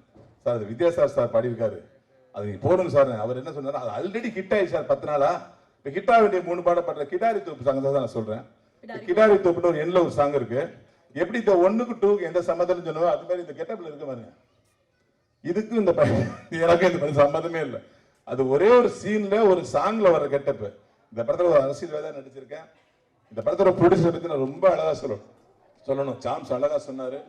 S5: சார். அது வித்யாசாகர் சார் பாடியிருக்காரு, அது நீங்க போடுங்க சார். அவர் என்ன சொன்னாரு, அது ஆல்ரெடி ஹிட் ஆயிடுச்சு சார் 10 நாளா. இப்போ ஹிட் ஆக வேண்டிய 3 பாட பாடுற கிடாரி தோப்பு சாங் தான் நான் சொல்றேன். கிடாரி தோப்புன்னு ஒரு எண்ணில் ஒரு சாங் இருக்கு. எப்படி இந்த 1க்கு 2க்கு எந்த சம்மதம் சொன்னோ அது மாதிரி இந்த கெட்டப்ல இருக்க பாருங்க. இதுக்கும் இந்த எனக்கு இந்த சம்மதமே இல்லை. அது ஒரே ஒரு சீன்ல ஒரு சாங்ல வர கெட்டப். இந்த படத்துல ஒரு அரசியல்வாதியா நடிச்சிருக்கேன். இந்த படத்தோட ப்ரொடியூசர் பத்தி நான் ரொம்ப அழகா சொல்லணும். சாம்ஸ் அழகா சொன்னாரு.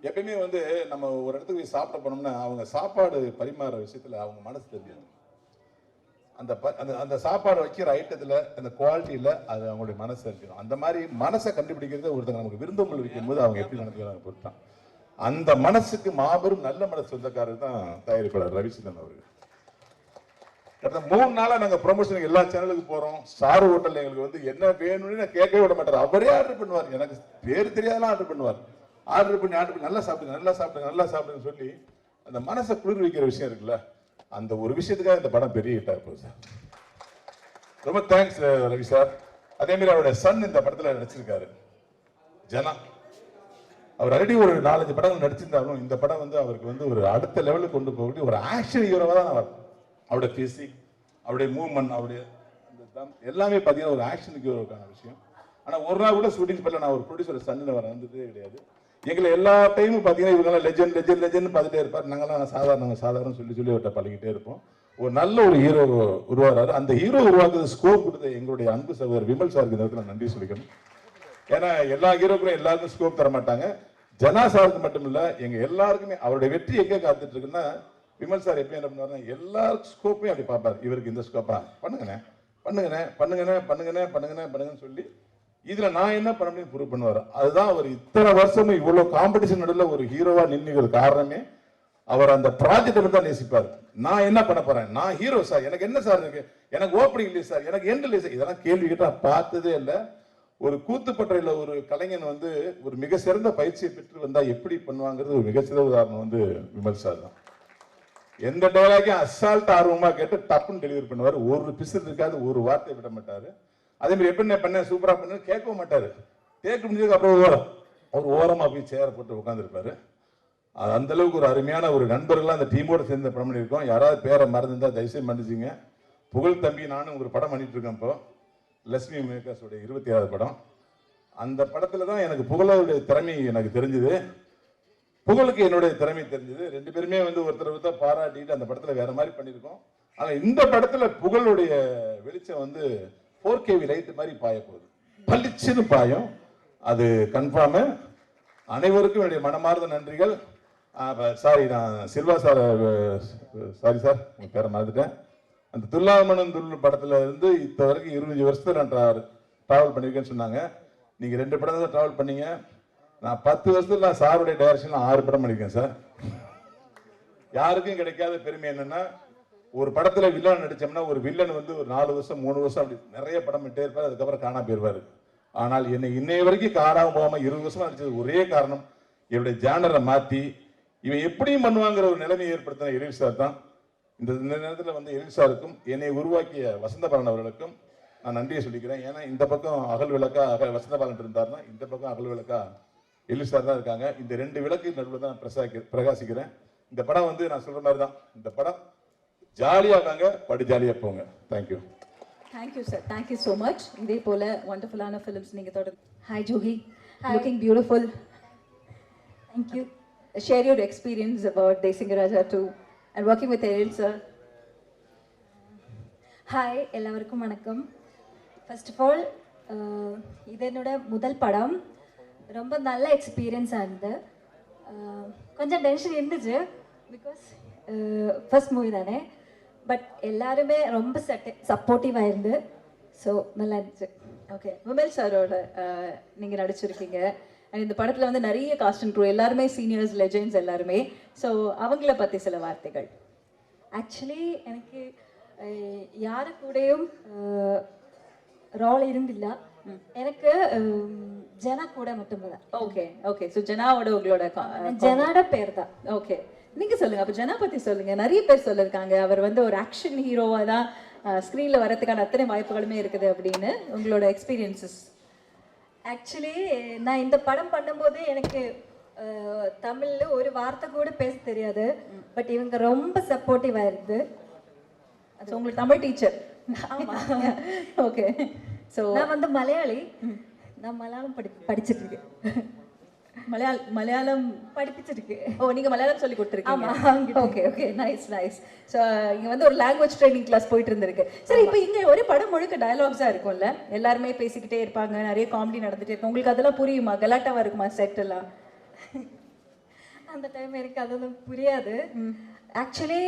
S5: எப்பயுமே வந்து நம்ம ஒரு இடத்துக்கு போய் சாப்பிட போனோம்னா அவங்க சாப்பாடு பரிமாற விஷயத்துல அவங்க மனசு தெரியும். அந்த சாப்பாடு வைக்கிற ஐட்டத்துல அந்த குவாலிட்டியில அது அவங்களுடைய மனசு இருக்கணும். அந்த மாதிரி மனசை கண்டுபிடிக்கிறது ஒருத்தங்க நமக்கு விருந்தோம்பல் வைக்கும் போது அவங்க எப்படி நடந்துக்கிறாங்க பொறுத்தான். அந்த மனசுக்கு மாபெரும் நல்ல மனசு சொந்தக்காரர் தான் தயாரிப்பாளர் ரவிச்சந்திரன் அவர்கள். கடந்த 3 நாளா நாங்க ப்ரொமோஷனுக்கு எல்லா சேனலுக்கு போறோம். ஸ்டார் ஹோட்டல் எங்களுக்கு வந்து என்ன வேணும்னு நான் கேட்கவே விட மாட்டார். அவரே ஆர்டர் பண்ணுவார். எனக்கு பேர் தெரியாதெல்லாம் ஆர்டர் பண்ணுவார். ஆர்டர் பண்ணி நல்லா சாப்பிடுங்க சொல்லி அந்த மனசை குளிர் வைக்கிற விஷயம் இருக்குல்ல, அந்த ஒரு விஷயத்துக்காக இந்த படம் பெரிய ஹிட் ஆக போகுது சார். ரொம்ப தேங்க்ஸ் ரவி சார். அதே மாதிரி அவருடைய சன் இந்த படத்துல நடிச்சிருக்காரு, ஜனா. அவர் ஆல்ரெடி ஒரு 4-5 படங்கள் நடிச்சிருந்தாலும் இந்த படம் வந்து அவருக்கு வந்து ஒரு அடுத்த லெவலுக்கு கொண்டு போகக்கூடிய ஒரு ஆக்ஷன் ஹீரோவா தான் வரும். அவருடைய பிசிக், அவருடைய மூவ்மெண்ட், அவருடைய எல்லாமே பார்த்தீங்கன்னா ஒரு ஆக்ஷன் ஹீரோக்கான விஷயம். ஆனால் ஒரு நாள் கூட ஷூட்டிங் பண்ணல. நான் ஒரு ப்ரொடியூசர் சன்னு வந்ததே கிடையாது. எங்களை எல்லா டைமும் பார்த்தீங்கன்னா இவங்கெல்லாம் லெஜெண்ட் பார்த்துட்டே இருப்பார். நாங்களாம் சாதாரண சொல்லி விட்ட பழகிட்டே இருப்போம். ஒரு நல்ல ஒரு ஹீரோ உருவாகிறாரு. அந்த ஹீரோ உருவாக்குறது ஸ்கோப் கொடுத்த எங்களுடைய அன்பு சகோதரர் விமல் சாருக்கு இந்த இடத்துல நன்றி சொல்லிக்கணும். ஏன்னா எல்லா ஹீரோக்களும் எல்லாருக்கும் ஸ்கோப் தர மாட்டாங்க. ஜனா சாருக்கு மட்டும் இல்ல, எங்க எல்லாருக்குமே அவருடைய வெற்றி எங்க காத்துட்டு இருக்குன்னா, விமல் சார் எப்படி என்ன பண்ணுவாருன்னா எல்லா ஸ்கோப்பையும் அப்படி பார்ப்பாரு. இவருக்கு இந்த ஸ்கோப்பா பண்ணுங்கன்னு சொல்லி இதுல நான் என்ன பண்ண முடியும் ப்ரூவ் பண்ணுவாரு. அதுதான் அவர் இத்தனை வருஷமும் இவ்வளவு காம்படிஷன் நடுவில் ஒரு ஹீரோவா நின்னுகிற காரணமே அவர் அந்த ப்ராஜெக்ட் தான் நேசிப்பார். நான் என்ன பண்ண போறேன், நான் ஹீரோ சார், எனக்கு என்ன சார் இருக்கு, எனக்கு ஓப்பனிங் இல்லை சார், எனக்கு எண்ட் இல்லை சார், இதெல்லாம் கேள்வி கேட்டா பார்த்ததே இல்லை. ஒரு கூத்துப்பட்டையில ஒரு கலைஞன் வந்து ஒரு மிக சிறந்த பயிற்சியை பெற்று வந்தா எப்படி பண்ணுவாங்கிறது ஒரு மிகச்சிறந்த உதாரணம் வந்து விமல் சார் தான். எந்த டைலாக்கையும் அசால்ட் ஆர்வமா கேட்டு டப்புன்னு டெலிவரி பண்ணுவார். ஒரு பிசு இருக்காது, ஒரு வார்த்தை விட மாட்டாரு. அதே மாதிரி எப்படி பண்ண சூப்பரா பண்ண கேட்கவும் மாட்டாரு. கேட்க முடிஞ்சதுக்கு அப்புறம் அவர் ஓரமா போய் சேர போட்டு உட்காந்துருப்பாரு. அந்த அளவுக்கு ஒரு அருமையான ஒரு நண்பர்கள்லாம் அந்த டீமோட சேர்ந்து படம் பண்ணியிருக்கோம். யாராவது பேரை மறந்துருந்தா தயவுசெய்து மன்னிச்சுங்க. புகழ் தம்பி நானும் ஒரு படம் பண்ணிட்டு இருக்கேன். இப்போ லட்சுமி மேக்கர்ஸோடைய 26வது படம். அந்த படத்துல தான் எனக்கு புகழோடைய திறமை எனக்கு தெரிஞ்சது, புகழுக்கு என்னுடைய திறமை தெரிஞ்சது. 2 பேருமே வந்து ஒருத்தர் பாராட்டிட்டு அந்த படத்துல வேற மாதிரி பண்ணியிருக்கோம். ஆனா இந்த படத்துல புகழுடைய வெளிச்சம் வந்து 4K லைட் மாதிரி பாய போகுது, பளிச்சுன்னு பாயும். அது கன்ஃபார்ம். அனைவருக்கும் என்னுடைய மனமார்ந்த நன்றிகள். சாரி, நான் சில்வா சார், சாரி சார் உங்க பேரை மறந்துட்டேன். அந்த துல்லாமணன் துல் படத்துல இருந்து இப்போ வரைக்கும் 25 வருஷத்துல நான் டிராவல் பண்ணியிருக்கேன்னு சொன்னாங்க. நீங்க 2 படம் தான் டிராவல் பண்ணீங்க. நான் 10 வருஷத்துல நான் சாருடைய டைரக்ஷன்ல 6 படம் பண்ணியிருக்கேன் சார். யாருக்கும் கிடைக்காத பெருமை என்னன்னா, ஒரு படத்துல வில்லன் நடிச்சோம்னா ஒரு வில்லன் வந்து ஒரு 4 வருஷம் 3 வருஷம் அப்படி நிறைய படம் பண்ணிட்டே இருப்பாரு, அதுக்கப்புறம் காணாம போயிருவாரு. ஆனால் என்னை இன்னைய வரைக்கும் காணாம போகாம 20 வருஷமா நடிச்சது ஒரே காரணம், என்னுடைய ஜானரை மாத்தி இவன் எப்படியும் பண்ணுவாங்கிற ஒரு நிலைமையை ஏற்படுத்தின எழில் சார் தான். இந்த நேரத்தில் வந்து எழில் சாருக்கும் என்னை உருவாக்கிய வசந்தபாலன் அவர்களுக்கும் நான் நன்றியை சொல்லிக்கிறேன். ஏன்னா இந்த பக்கம் அகல் விளக்கா வசந்தபாலன் இருந்தாருன்னா இந்த பக்கம் அகல் விளக்கா எழில் சார் தான் இருக்காங்க. இந்த 2 விளக்கு நடுவில் தான் பிரகாசிக்கிறேன். இந்த படம் வந்து நான் சொல்ற மாதிரி தான், இந்த படம் ஜாலியா வாங்க, படு ஜாலியா போங்க. Thank you.
S7: Thank you sir, thank you so much. இதே போல வண்டர்ஃபுல்லான ஃபிலிம்ஸ் நீங்கள் தொடர்ந்து. Hi Jogi, looking beautiful. Thank you. Share your experience about Desingaraja 2 and working with Eril sir.
S9: Hi, எல்லாருக்கும் வணக்கம். ஃபர்ஸ்ட் ஆஃப் ஆல் இது என்னோட முதல் படம். ரொம்ப நல்ல எக்ஸ்பீரியன்ஸாக இருந்தது. கொஞ்சம் டென்ஷன் இருந்துச்சு, பிகாஸ் ஃபர்ஸ்ட் மூவி தானே. பட் எல்லாருமே ரொம்ப சப்போர்ட்டிவாக இருந்து ஸோ நல்லா இருந்துச்சு.
S7: ஓகே, விமல் சாரோட நீங்கள் நடிச்சிருக்கீங்க. அண்ட் இந்த படத்தில் வந்து நிறைய காஸ்ட் அண்ட் க்ரூ எல்லாருமே சீனியர்ஸ் லெஜெண்ட்ஸ் எல்லாருமே. ஸோ அவங்கள பற்றி சில வார்த்தைகள்.
S9: ஆக்சுவலி எனக்கு யாரு கூடயும் ரோல் இருந்தில்ல, எனக்கு ஜனா கூட மட்டும்தான்.
S7: ஓகே ஓகே, ஸோ ஜனாவோட உங்களோட
S9: ஜனாட பேர் தான்.
S7: ஓகே, நீங்க சொல்லுங்க. அப்ப ஜனா பத்தி சொல்லுங்க. நிறைய பேர் சொல்லிருக்காங்க அவர் வந்து ஒரு ஆக்ஷன் ஹீரோவா தான் ஸ்க்ரீன்ல வரதுக்கான அத்தனை வாய்ப்புகளுமே இருக்குது அப்படின்னு. உங்களோட எக்ஸ்பீரியன்சஸ்?
S9: ஆக்சுவலி நான் இந்த படம் பண்ணும்போது எனக்கு தமிழ்ல ஒரு வார்த்தை கூட பேச தெரியாது. பட் இவங்க ரொம்ப சப்போர்ட்டிவாக இருக்குது.
S7: அது உங்களுக்கு தமிழ் டீச்சர்?
S9: ஆமாம்.
S7: ஓகே, ஸோ
S9: நான் வந்து மலையாளி. நான் மலையாளம் படிச்சிட்டு இருக்கேன்.
S7: மலையாளம்
S9: படிப்பிச்சிருக்கு.
S7: ஓ, நீங்க மலையாளம் சொல்லி கொடுத்துருக்கீங்க?
S9: ஆமாம்.
S7: Okay okay, nice nice. So இங்க வந்து ஒரு லாங்குவேஜ் ட்ரைனிங் கிளாஸ் போயிட்டு இருந்திருக்கு. சரி, இப்போ இங்க ஒரு படம் முழுக்க டயலாக்ஸா இருக்கும்ல, எல்லாருமே பேசிக்கிட்டே இருப்பாங்க, நிறைய காமெடி நடந்துட்டே இருக்கும். உங்களுக்கு அதெல்லாம் புரியுமா? கலாட்டாவா இருக்குமா செட் எல்லாம்?
S9: அந்த டைம் எனக்கு அதெல்லாம் புரியாது. ஆக்சுவலி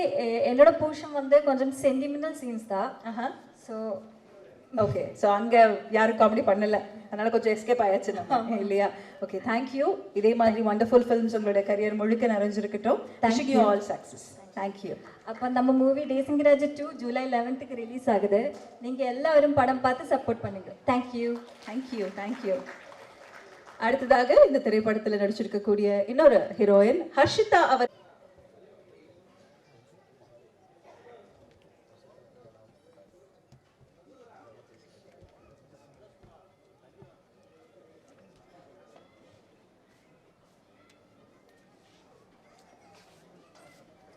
S9: என்னோட போர்ஷன் வந்து கொஞ்சம் சென்டிமெண்டல் சீன்ஸ் தான். ஸோ
S7: ஓகே, ஸோ அங்கே யாரும் காமெடி பண்ணல, அதனால கொஞ்சம் எஸ்கேப் ஆயாச்சு நம்ம, இல்லையா? Okay, thank you. இதே மாதிரி வண்டர்ஃபுல் ஃபிலிம்ஸ் உங்களோட கரியர் முழுக்க நிறைஞ்சிருக்கட்டும். Wishing you all success. Thank you.
S9: அப்போ நம்ம மூவி டேசிங்கராஜ் 2 ஜூலை 11th ரிலீஸ் ஆகுது. நீங்கள் எல்லாரும் படம் பார்த்து சப்போர்ட் பண்ணுங்க. தேங்க்யூ.
S7: Thank you thank you. அடுத்ததாக இந்த திரைப்படத்தில் நடிச்சிருக்கக்கூடிய இன்னொரு ஹீரோயின் ஹர்ஷிதா அவர்.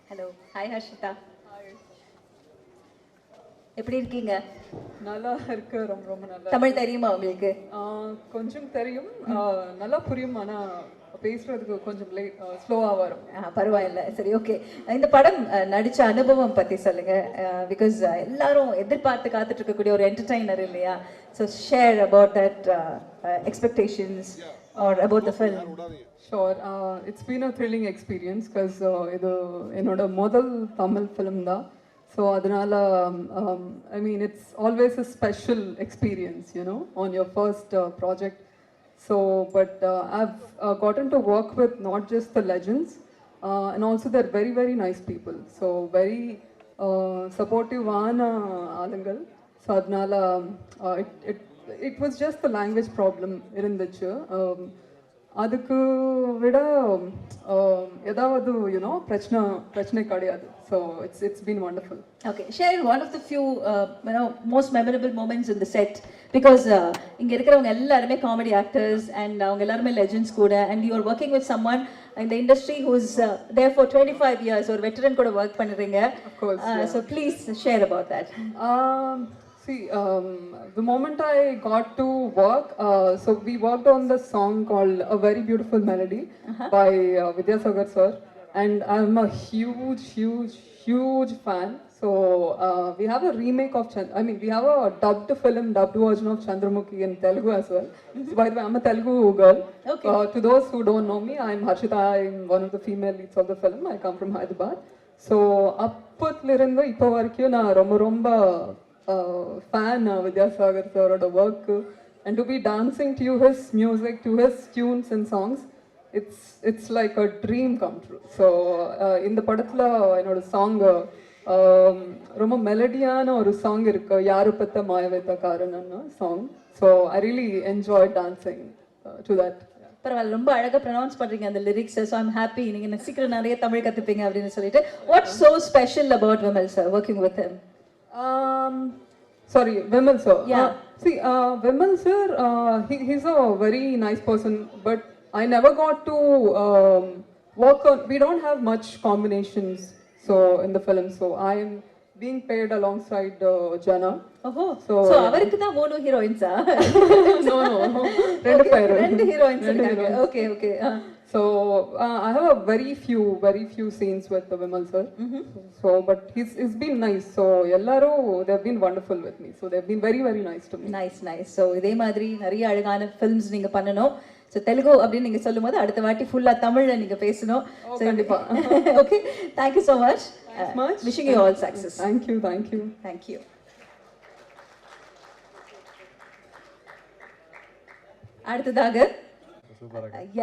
S7: Hello, hi Harshitha. எப்படி இருக்கீங்க?
S10: நல்லா இருக்கு. ரொம்ப ரொம்ப நல்லா.
S7: தமிழ் தெரியுமா உங்களுக்கு?
S10: கொஞ்சம் தெரியும், நல்லா புரியும். ஆனால் பேசுறதுக்கு கொஞ்சம் ஸ்லோவாக வரும்.
S7: பரவாயில்ல, சரி, ஓகே. இந்த படம் நடிச்ச அனுபவம் பற்றி சொல்லுங்க. பிகாஸ் எல்லாரும் எதிர்பார்த்து காத்துட்டு இருக்கக்கூடிய ஒரு என்டர்டைனர் இல்லையா? So share about that expectations R about the film.
S10: Sure, it's been a thrilling experience. Because இது என்னோட முதல் தமிழ் ஃபிலிம் தான். So அதனால I mean it's always a special experience, you know, on your first project. So but I've gotten to work with not just the legends, and also they're very very nice people. So very supportive ana alangal. So adnala it was just the language problem irundichu. அதுக்கு விட ஏதாவது யூனோ பிரச்சனை கிடையாது. So it's been wonderful.
S7: Okay, share one of the few most memorable moments in the set. Because இங்கே இருக்கிறவங்க எல்லாருமே காமெடி ஆக்டர்ஸ் அண்ட் அவங்க எல்லாருமே லெஜெண்ட்ஸ் கூட. And you are working with someone in the industry who's there for 25 years or veteran கூட work பண்ணுறீங்க.
S10: Of course.
S7: So please share about that.
S10: See, the moment I got to work, so we worked on the song called A Very Beautiful Melody by Vidyasagar sir, and I'm a huge fan. So we have a remake of we have a dubbed version of Chandramukhi in Telugu as well. So by the way, I'm a Telugu girl.
S7: Okay.
S10: To those who don't know me, I'm Harshita. I'm one of the female leads of the film. I come from Hyderabad. So appathlirundhu ipo varaiku na romba fan Vidyasagar sir oda work, and to be dancing to his music, to his tunes and songs, it's like a dream come true. So in the padathla enoda song ரொம்ப மெலடியான ஒரு சாங் இருக்கு, யாரு பத்த மாயவேத்த காரணம்னு song. So I really enjoy dancing to that.
S7: பரவாயில்ல, ரொம்ப அழகாக ப்ரொனவுன்ஸ் பண்ணுறீங்க அந்த லிரிக்ஸ். ஸோ ஐம் ஹாப்பி நீங்கள் சீக்கிரம் நிறைய தமிழ் கற்றுப்பீங்க அப்படின்னு சொல்லிட்டு. What's so special about Vimal sir working with him?
S10: Sorry, Vimal sir.
S7: Yeah.
S10: See, Vimal sir, he's a very nice person, but I never got to work on. We don't have much combinations, so in the film. So I am being paired alongside Jana.
S7: ஓஹோ, ஸோ அவருக்கு தான் மூணு ஹீரோயின்ஸா?
S10: No,
S7: ரெண்டு ஹீரோயின்ஸ் இருக்காங்க. Okay okay.
S10: So I have a very few scenes with the Vimal sir. So but he's been nice. So ellaru they've been wonderful with me. So they've been very very nice to me.
S7: Nice. So இதே மாதிரி நிறைய அழகான ஃபிலிம்ஸ் நீங்க பண்ணணும். ஸோ தெலுங்கு அப்படின்னு நீங்க சொல்லும்போது அடுத்த வாட்டி ஃபுல்லா தமிழ்ல நீங்க பேசணும்.
S10: கண்டிப்பா.
S7: Okay, thank you so much. Wishing you all success.
S10: Thank you.
S7: Thank you. அடுத்ததாக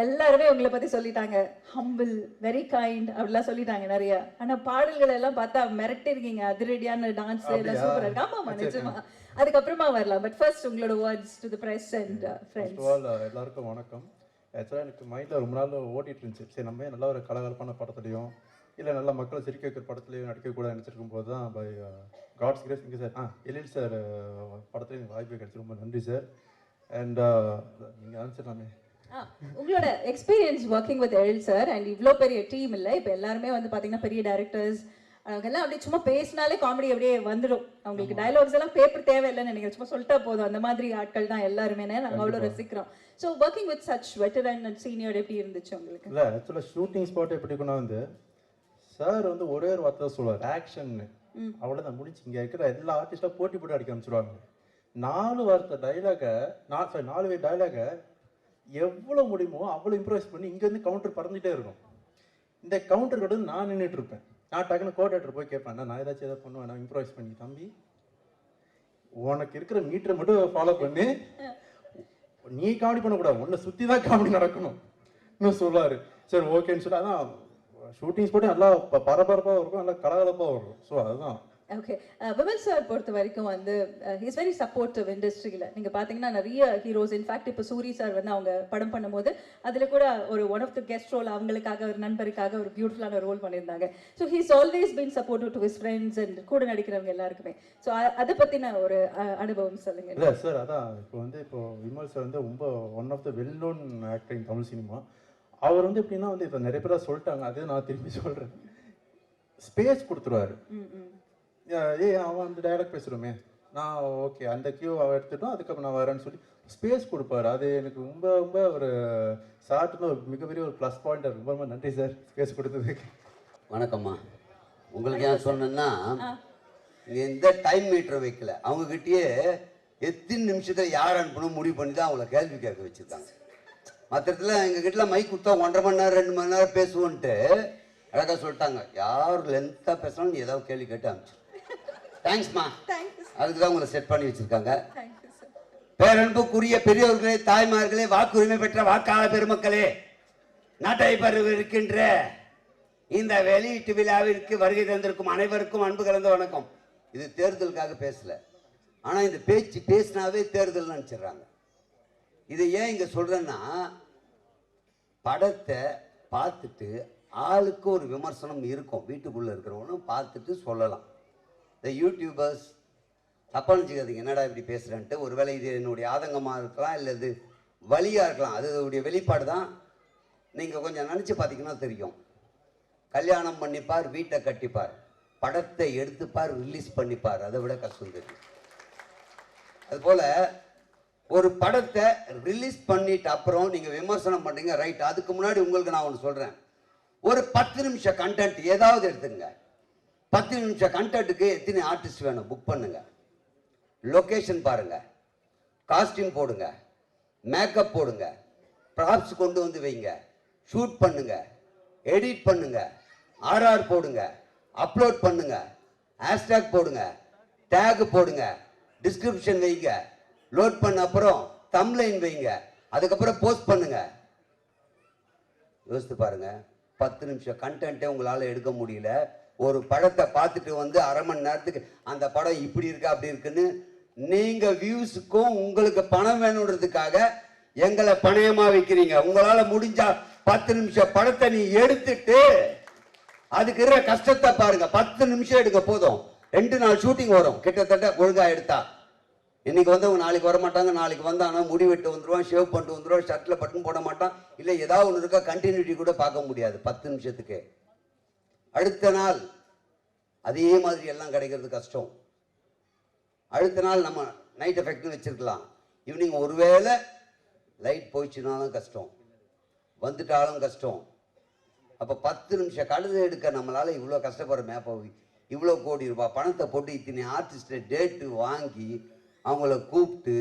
S7: எல்லாருமே உங்களை பத்தி சொல்லிட்டாங்க, ஹம்பிள், வெரி கைண்ட் அப்படிலாம் சொல்லிட்டாங்க நிறைய. ஆனா பாடல்கள் எல்லாம் பார்த்தா மிரட்டிருக்கீங்க, அதிரடியான டான்ஸ் எல்லாம் சூப்பரா இருக்கு. ஆமாமா நிஜமா, அதுக்கப்புறமா வரலாம். பட் ஃபர்ஸ்ட் உங்களோட words to the press and friends.
S11: எல்லாருக்கும் வணக்கம். ஆக்சுவலாக எனக்கு மைண்டில் ரொம்ப நாள் ஓட்டிட்டு இருந்துச்சு, சரி நம்ம நல்ல ஒரு கலகலப்பான படத்துலையும் இல்லை நல்ல மக்களை சிரிக்க வைக்கிற படத்துலையும் நடிக்கக்கூடாது நினச்சிருக்கும் போது தான் பை காட்ஸ் கிரேஸ் இங்கே சார் எழில் சார் படத்துல எனக்கு வாய்ப்பு கிடைச்சி ரொம்ப நன்றி சார். அண்ட் நீங்கள் ஆன்சர்லாமே
S7: உங்களோட experience working with Ezhil sir and இவ்வளோ பெரிய டீம் இல்லை, இப்போ எல்லாருமே வந்து பார்த்தீங்கன்னா பெரிய டைரக்டர்ஸ், அவங்கெல்லாம் அப்படியே சும்மா பேசினாலே காமெடி அப்படியே வந்துடும். அவங்களுக்கு டயலாக்ஸ் எல்லாம் பேப்பர் தேவையில்லைன்னு நினைக்கிறேன், சும்மா சொல்லிட்டா போதும். அந்த மாதிரி ஆட்கள் தான் எல்லாருமே, நாங்கள் அவ்வளோ ரசிக்கிறோம். So working with such veteran and senior எப்படி இருந்துச்சு உங்களுக்கு?
S11: இல்லை ஆக்சுவலாக ஷூட்டிங் ஸ்பாட் எப்படி கொண்டா வந்து சார் வந்து ஒரே ஒரு வார்த்தை சொல்லுவார், ஆக்ஷன்னு. அவ்வளோதான் முடிச்சு. இங்கே இருக்கிற எல்லா ஆர்டிஸ்டாக போட்டி போட்டு அடிக்க ஆரம்பிச்சிருவாங்க. 4 வார்த்தை டைலாகை 4 வே டைலாகை எவ்வளோ முடியுமோ அவ்வளோ இம்ப்ரூவைஸ் பண்ணி இங்கேருந்து கவுண்டர் பறந்துகிட்டே இருக்கும். இந்த கவுண்டர் கூட நான் நின்றுட்டு இருப்பேன். நான் டக்குன்னு கோஆர்டினேட்டர் போய் கேட்பேன், நான் ஏதாச்சும் எதாவது பண்ணுவேன், நான் இம்ப்ரூவைஸ் பண்ணி, தம்பி உனக்கு இருக்கிற மீட்டரை மட்டும் ஃபாலோ பண்ணி நீ காமெடி பண்ணக்கூடாது, உன்னை சுற்றி தான் காமெடி நடக்கணும் இன்னும் சொல்லுவார். சரி ஓகேன்னு சொல்லி அதான் ஷூட்டிங் ஸ்பாட்டே நல்லா பரபரப்பாக இருக்கும், நல்லா கலகலப்பாக வரும். ஸோ அதுதான்.
S7: ஓகே, விமல் சார் பொறுத்த வரைக்கும் வந்து ஹீஸ் வெரி சப்போர்ட்டிவ் இண்டஸ்ட்ரியில். நீங்கள் பார்த்தீங்கன்னா நிறைய ஹீரோஸ், இன்ஃபேக்ட் இப்போ சூரி சார் வந்து அவங்க படம் பண்ணும்போது அதில் கூட ஒரு one of the guest role அவங்களுக்காக, ஒரு நண்பருக்காக ஒரு பியூட்டிஃபுல்லான ரோல் பண்ணியிருந்தாங்க. So he's always been supportive to his friends and கூட நடிக்கிறவங்க எல்லாருக்குமே. ஸோ அதை பற்றின ஒரு அனுபவம் சொல்லுங்கள்.
S11: இல்லை சார், அதான் இப்போ விமல் சார் வந்து ரொம்ப one of the well known actor in Tamil cinema. அவர் வந்து எப்படின்னா வந்து இப்போ நிறைய பேராக சொல்லிட்டாங்க, அதே நான் திரும்பி சொல்கிறேன், ஸ்பேஸ் கொடுத்துருவாரு. அவன் அந்த டைலாக் பேசுகிறோமே, நான் ஓகே அந்த கியூ அவன் எடுத்துட்டோம், அதுக்கப்புறம் நான் வரேன்னு சொல்லி ஸ்பேஸ் கொடுப்பாரு. அது எனக்கு ரொம்ப ரொம்ப ஒரு சார்ட்டுன்னு ஒரு மிகப்பெரிய ஒரு ப்ளஸ் பாயிண்ட். ரொம்ப ரொம்ப நன்றி சார் ஸ்பேஸ் கொடுத்ததுக்கு.
S3: வணக்கம்மா. உங்களுக்கு ஏன் சொன்னேன்னா, எந்த டைம் மீட்டர் வைக்கல, அவங்ககிட்டயே எத்தனை நிமிஷத்தில் யார் அனுப்பணும் முடிவு பண்ணி தான் அவங்கள கேள்வி கேட்க வச்சுருக்காங்க. மற்ற இடத்துல எங்ககிட்ட மைக் கொடுத்தா 1.5 மணி நேரம் 2 மணி நேரம் பேசுவோன்ட்டு அழகாக சொல்லிட்டாங்க. யார் லென்த்தாக பேசணும், நீ ஏதாவது கேள்வி கேட்டு அனுப்பிச்சு. தேங்க்ஸ்மா, அதுக்கு தான் உங்களை செட் பண்ணி வச்சுருக்காங்க. பேரன்புக்குரிய பெரியவர்களே, தாய்மார்களே, வாக்குரிமை பெற்ற வாக்காள பெருமக்களே, நாட்டை இருக்கின்ற இந்த வெளியீட்டு விழாவிற்கு வருகை தந்திருக்கும் அனைவருக்கும் அன்பு கலந்த வணக்கம். இது தேர்தலுக்காக பேசல, ஆனால் இந்த பேச்சு பேசினாவே தேர்தல் நினச்சிடுறாங்க. இதை ஏன் இங்கே சொல்கிறேன்னா, படத்தை பார்த்துட்டு ஆளுக்கு ஒரு விமர்சனம் இருக்கும், வீட்டுக்குள்ளே இருக்கிறவங்களும் பார்த்துட்டு சொல்லலாம். இந்த யூடியூபர்ஸ் தப்பாக நினச்சிக்காதீங்க, என்னடா இப்படி பேசுகிறேன்ட்டு. ஒருவேளை இது என்னுடைய ஆதங்கமாக இருக்கலாம், இல்லை இது வலியாக இருக்கலாம், அதோடைய வெளிப்பாடு தான். நீங்கள் கொஞ்சம் நினச்சி பார்த்தீங்கன்னா தெரியும். கல்யாணம் பண்ணிப்பார், வீட்டை கட்டிப்பார், படத்தை எடுத்துப்பார், ரிலீஸ் பண்ணிப்பார், அதை விட கஷ்டம் தெரியும். அதுபோல் ஒரு படத்தை ரிலீஸ் பண்ணிட்டு அப்புறம் நீங்கள் விமர்சனம் பண்ணுறீங்க, ரைட். அதுக்கு முன்னாடி உங்களுக்கு நான் ஒன்று சொல்கிறேன். ஒரு 10 நிமிஷம் கண்டென்ட் ஏதாவது எடுத்துங்க. 10 நிமிஷம் கண்டென்ட்டுக்கு எத்தனை ஆர்டிஸ்ட் வேணும் புக் பண்ணுங்க. லொக்கேஷன் பாருங்க, காஸ்டியூம் போடுங்க, மேக்கப் போடுங்க, ப்ராப்ஸ் கொண்டு வந்து வைங்க, ஷூட் பண்ணுங்க, எடிட் பண்ணுங்க, ஆர்ஆர் போடுங்க, அப்லோட் பண்ணுங்க, ஹேஷ்டேக் போடுங்க, டேக் போடுங்க, டிஸ்கிரிப்ஷன் வைங்க, லோட் பண்ண அப்புறம் தம்ப்லைன் வைங்க, அதுக்கப்புறம் போஸ்ட் பண்ணுங்க. யோசித்து பாருங்க, 10 நிமிஷம் கண்டென்ட்டே உங்களால் எடுக்க முடியல. ஒரு படத்தை பார்த்துட்டு வந்து 1/2 மணி நேரத்துக்கு அந்த படம் இப்படி இருக்கு அப்படி இருக்குன்னு நீங்க வியூஸுக்கும் உங்களுக்கு பணம் வேணுன்றதுக்காக எங்களை பணயமா வைக்கிறீங்க. உங்களால முடிஞ்சா 10 நிமிஷம் படத்தை நீ எடுத்துட்டு அதுக்கு இருக்கிற கஷ்டத்தை பாருங்க. 10 நிமிஷம் எடுக்க போதும். 2 நாள் ஷூட்டிங் வரும் கிட்டத்தட்ட ஒழுங்கா எடுத்தா. இன்னைக்கு வந்தவங்க நாளைக்கு வர மாட்டாங்க, நாளைக்கு வந்தானா முடி வெட்டு வந்துடுவான், ஷேவ் பண்ணிட்டு வந்துடுவான், ஷர்ட்ல பட்டன் போட மாட்டான், இல்லை ஏதாவது ஒன்று இருக்கா, கண்டினியூட்டி கூட பார்க்க முடியாது 10 நிமிஷத்துக்கு. அடுத்த நாள் அதே மாதிரி எல்லாம் கிடைக்கிறது கஷ்டம். அடுத்த நாள் நம்ம நைட் எஃபெக்ட்னு வச்சிருக்கலாம், ஈவினிங் ஒருவேளை லைட் போயிடுச்சுனாலும் கஷ்டம், வந்துட்டாலும் கஷ்டம். அப்போ 10 நிமிஷம் கழுதை எடுக்க நம்மளால இவ்வளோ கஷ்டப்படுற மேப்பை இவ்வளோ கோடி ரூபாய் பணத்தை போட்டு இத்தனை ஆர்டிஸ்ட்டை டேட்டு வாங்கி அவங்கள கூப்பிட்டு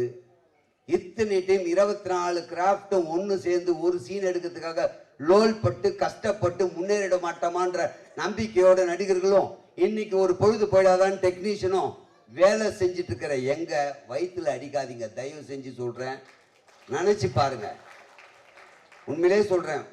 S3: இத்தனை டைம் 24 கிராஃப்டும் ஒன்று சேர்ந்து ஒரு சீன் எடுக்கிறதுக்காக லோல் பட்டு கஷ்டப்பட்டு முன்னேறிட மாட்டோமான்ற நம்பிக்கையோட நடிகர்களும் இன்னைக்கு ஒரு பொழுது போயிடாதான் டெக்னீஷியனும் வேலை செஞ்சுட்டு இருக்கிற எங்க வயிற்றுல அடிக்காதீங்க, தயவு செஞ்சு சொல்கிறேன். நினைச்சு பாருங்க. உண்மையிலே சொல்றேன்,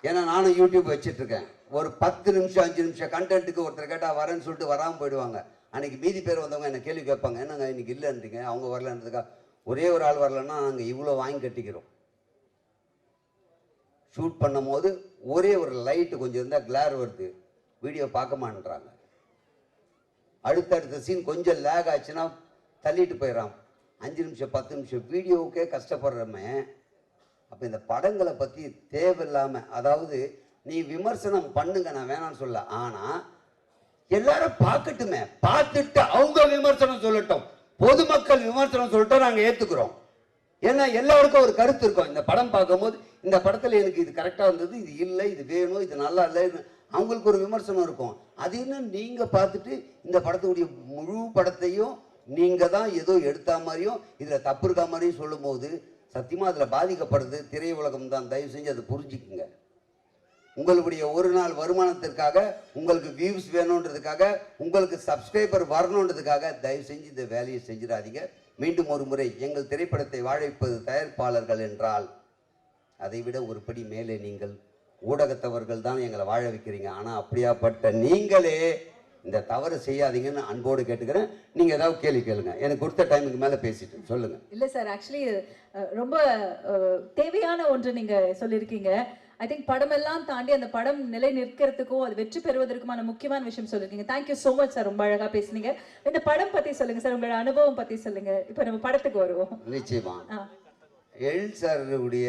S3: ஏன்னா நானும் யூடியூப் வச்சுட்டு இருக்கேன். ஒரு 10 நிமிஷம் 5 நிமிஷம் கண்டென்ட்டுக்கு ஒருத்தர் கேட்டால் வரேன்னு சொல்லிட்டு வராமல் போயிடுவாங்க. அன்னைக்கு மீதி பேர் வந்தவங்க என்ன கேள்வி கேட்பாங்க, என்னங்க இன்னைக்கு இல்லைன்றீங்க, அவங்க வரலன்றதுக்கா. ஒரே ஒரு ஆள் வரலன்னா நாங்கள் இவ்வளோ வாங்கி கட்டிக்கிறோம். ஷூட் பண்ணும் போது ஒரே ஒரு லைட்டு கொஞ்சம் இருந்தால் கிளார் வருது, வீடியோ பார்க்க மாட்டேன்றாங்க. அடுத்தடுத்த சீன் கொஞ்சம் லேக் ஆச்சுன்னா தள்ளிட்டு போயிடறான். 5 நிமிஷம் 10 நிமிஷம் வீடியோவுக்கே கஷ்டப்படுறமே. அப்போ இந்த படங்களை பற்றி தேவையில்லாமல், அதாவது நீ விமர்சனம் பண்ணுங்க, நான் வேணான்னு சொல்ல, ஆனால் எல்லாரும் பார்க்கட்டுமே, பார்த்துட்டு அவங்க விமர்சனம் சொல்லட்டும். பொதுமக்கள் விமர்சனம் சொல்லிட்டோம், நாங்கள் ஏற்றுக்கிறோம். ஏன்னா எல்லாருக்கும் ஒரு கருத்து இருக்கும். இந்த படம் பார்க்கும்போது இந்த படத்தில் எனக்கு இது கரெக்டாக இருந்தது, இது இல்லை, இது வேணும், இது நல்லா இல்லை, அவங்களுக்கு ஒரு விமர்சனம் இருக்கும். அது என்ன நீங்கள் பார்த்துட்டு இந்த படத்துடைய முழு படத்தையும் நீங்கள் தான் ஏதோ எடுத்தா மாதிரியும் இதில் தப்பு இருக்கா மாதிரியும் சொல்லும் போது சத்தியமாக அதில் பாதிக்கப்படுறது திரையுலகம் தான். தயவு செஞ்சு அதை புரிஞ்சுக்குங்க. உங்களுடைய ஒரு நாள் வருமானத்திற்காக, உங்களுக்கு வியூஸ் வேணுன்றதுக்காக, உங்களுக்கு சப்ஸ்கிரைபர் வரணுன்றதுக்காக தயவு செஞ்சு இந்த வேலையை செஞ்சிடாதீங்க. மீண்டும் ஒரு முறை, எங்கள் திரைப்படத்தை வாழ வைப்பது தயாரிப்பாளர்கள் என்றால் அதை விட ஒரு படி மேலே நீங்கள் ஊடகத்தவர்கள் தான் எங்களை வாழ வைக்கிறீங்க. ஆனால் அப்படியாப்பட்ட நீங்களே இந்த தவறு செய்யாதீங்கன்னு அன்போடு கேட்டுக்கிறேன். நீங்கள் ஏதாவது கேள்வி கேளுங்க, எனக்கு கொடுத்த டைமுக்கு மேலே பேசிட்டு சொல்லுங்க.
S7: இல்லை சார், ஆக்சுவலி ரொம்ப தேவையான ஒன்று நீங்கள் சொல்லியிருக்கீங்க. ஐ திங்க் படமெல்லாம் தாண்டி அந்த படம் நிலை நிற்கிறதுக்கும் அது வெற்றி பெறுவதற்குமான முக்கியமான விஷயம் சொல்லியிருக்கீங்க. தேங்க்யூ ஸோ மச் சார், ரொம்ப அழகாக பேசுனீங்க. இந்த படம் பற்றி சொல்லுங்கள் சார், உங்களோட அனுபவம் பற்றி சொல்லுங்கள். இப்போ நம்ம படத்துக்கு வருவோம்.
S3: நிச்சயமா. எழில் சாருடைய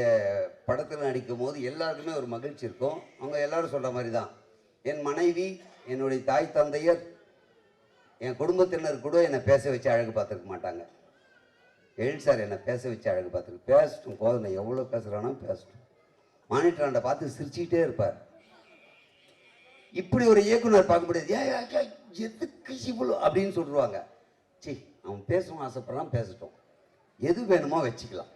S3: படத்தில் நடிக்கும் போது எல்லாருக்குமே ஒரு மகிழ்ச்சி இருக்கும். அவங்க எல்லாரும் சொல்கிற மாதிரி தான், என் மனைவி, என்னுடைய தாய் தந்தையர், என் குடும்பத்தினர் கூட என்னை பேச வச்சு அழகு பார்த்துருக்க மாட்டாங்க. எழில் சார் என்னை பேச வச்சு அழகு பார்த்துருக்கு. பேசட்டும், போதும், நான் எவ்வளோ பேசுகிறானோ பேசட்டும். மானிட்டராண்ட பார்த்து சிரிச்சுக்கிட்டே இருப்பார். இப்படி ஒரு இயக்குனர் பார்க்க முடியாது. எதுக்கு இவ்வளோ அப்படின்னு சொல்லுவாங்க. சரி, அவன் பேசணும் ஆசைப்படுறான், பேசட்டும், எது வேணுமோ வச்சுக்கலாம்,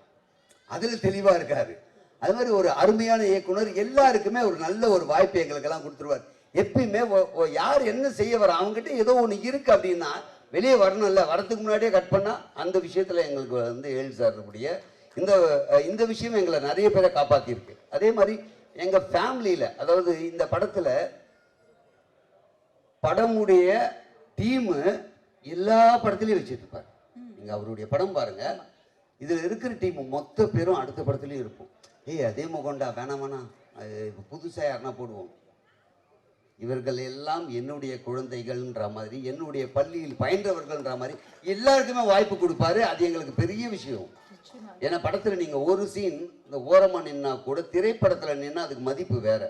S3: அதில் தெளிவாக இருக்காரு. அது மாதிரி ஒரு அருமையான இயக்குனர் எல்லாருக்குமே ஒரு நல்ல ஒரு வாய்ப்பு எங்களுக்கெல்லாம் கொடுத்துருவார். எப்பயுமே யார் என்ன செய்ய வர, அவங்ககிட்ட ஏதோ ஒன்று இருக்குது அப்படின்னா வெளியே வரணும்ல, வரதுக்கு முன்னாடியே கட் பண்ணால் அந்த விஷயத்தில் எங்களுக்கு வந்து எழில் சாருடைய இந்த விஷயம் எங்களை நிறைய பேரை காப்பாற்றிருக்கு. அதே மாதிரி எங்கள் ஃபேமிலியில், அதாவது இந்த படத்தில் படமுடைய டீமு எல்லா படத்துலையும் வச்சுட்டு இருப்பார். நீங்கள் அவருடைய படம் பாருங்கள், இதில் இருக்கிற டீம் மொத்த பேரும் அடுத்த படத்துலையும் இருப்போம். அதே முகண்டா வேணாம் வேணாம், புதுசாக யாருன்னா போடுவோம். இவர்கள் எல்லாம் என்னுடைய குழந்தைகள்ன்ற மாதிரி, என்னுடைய பள்ளியில் பயின்றவர்கள்ன்ற மாதிரி எல்லாருக்குமே வாய்ப்பு கொடுப்பாரு. அது எங்களுக்கு பெரிய விஷயம். ஏன்னா படத்தில் நீங்கள் ஒரு சீன் இந்த ஓரமாக நின்னா கூட திரைப்படத்தில் நின்னா அதுக்கு மதிப்பு வேற.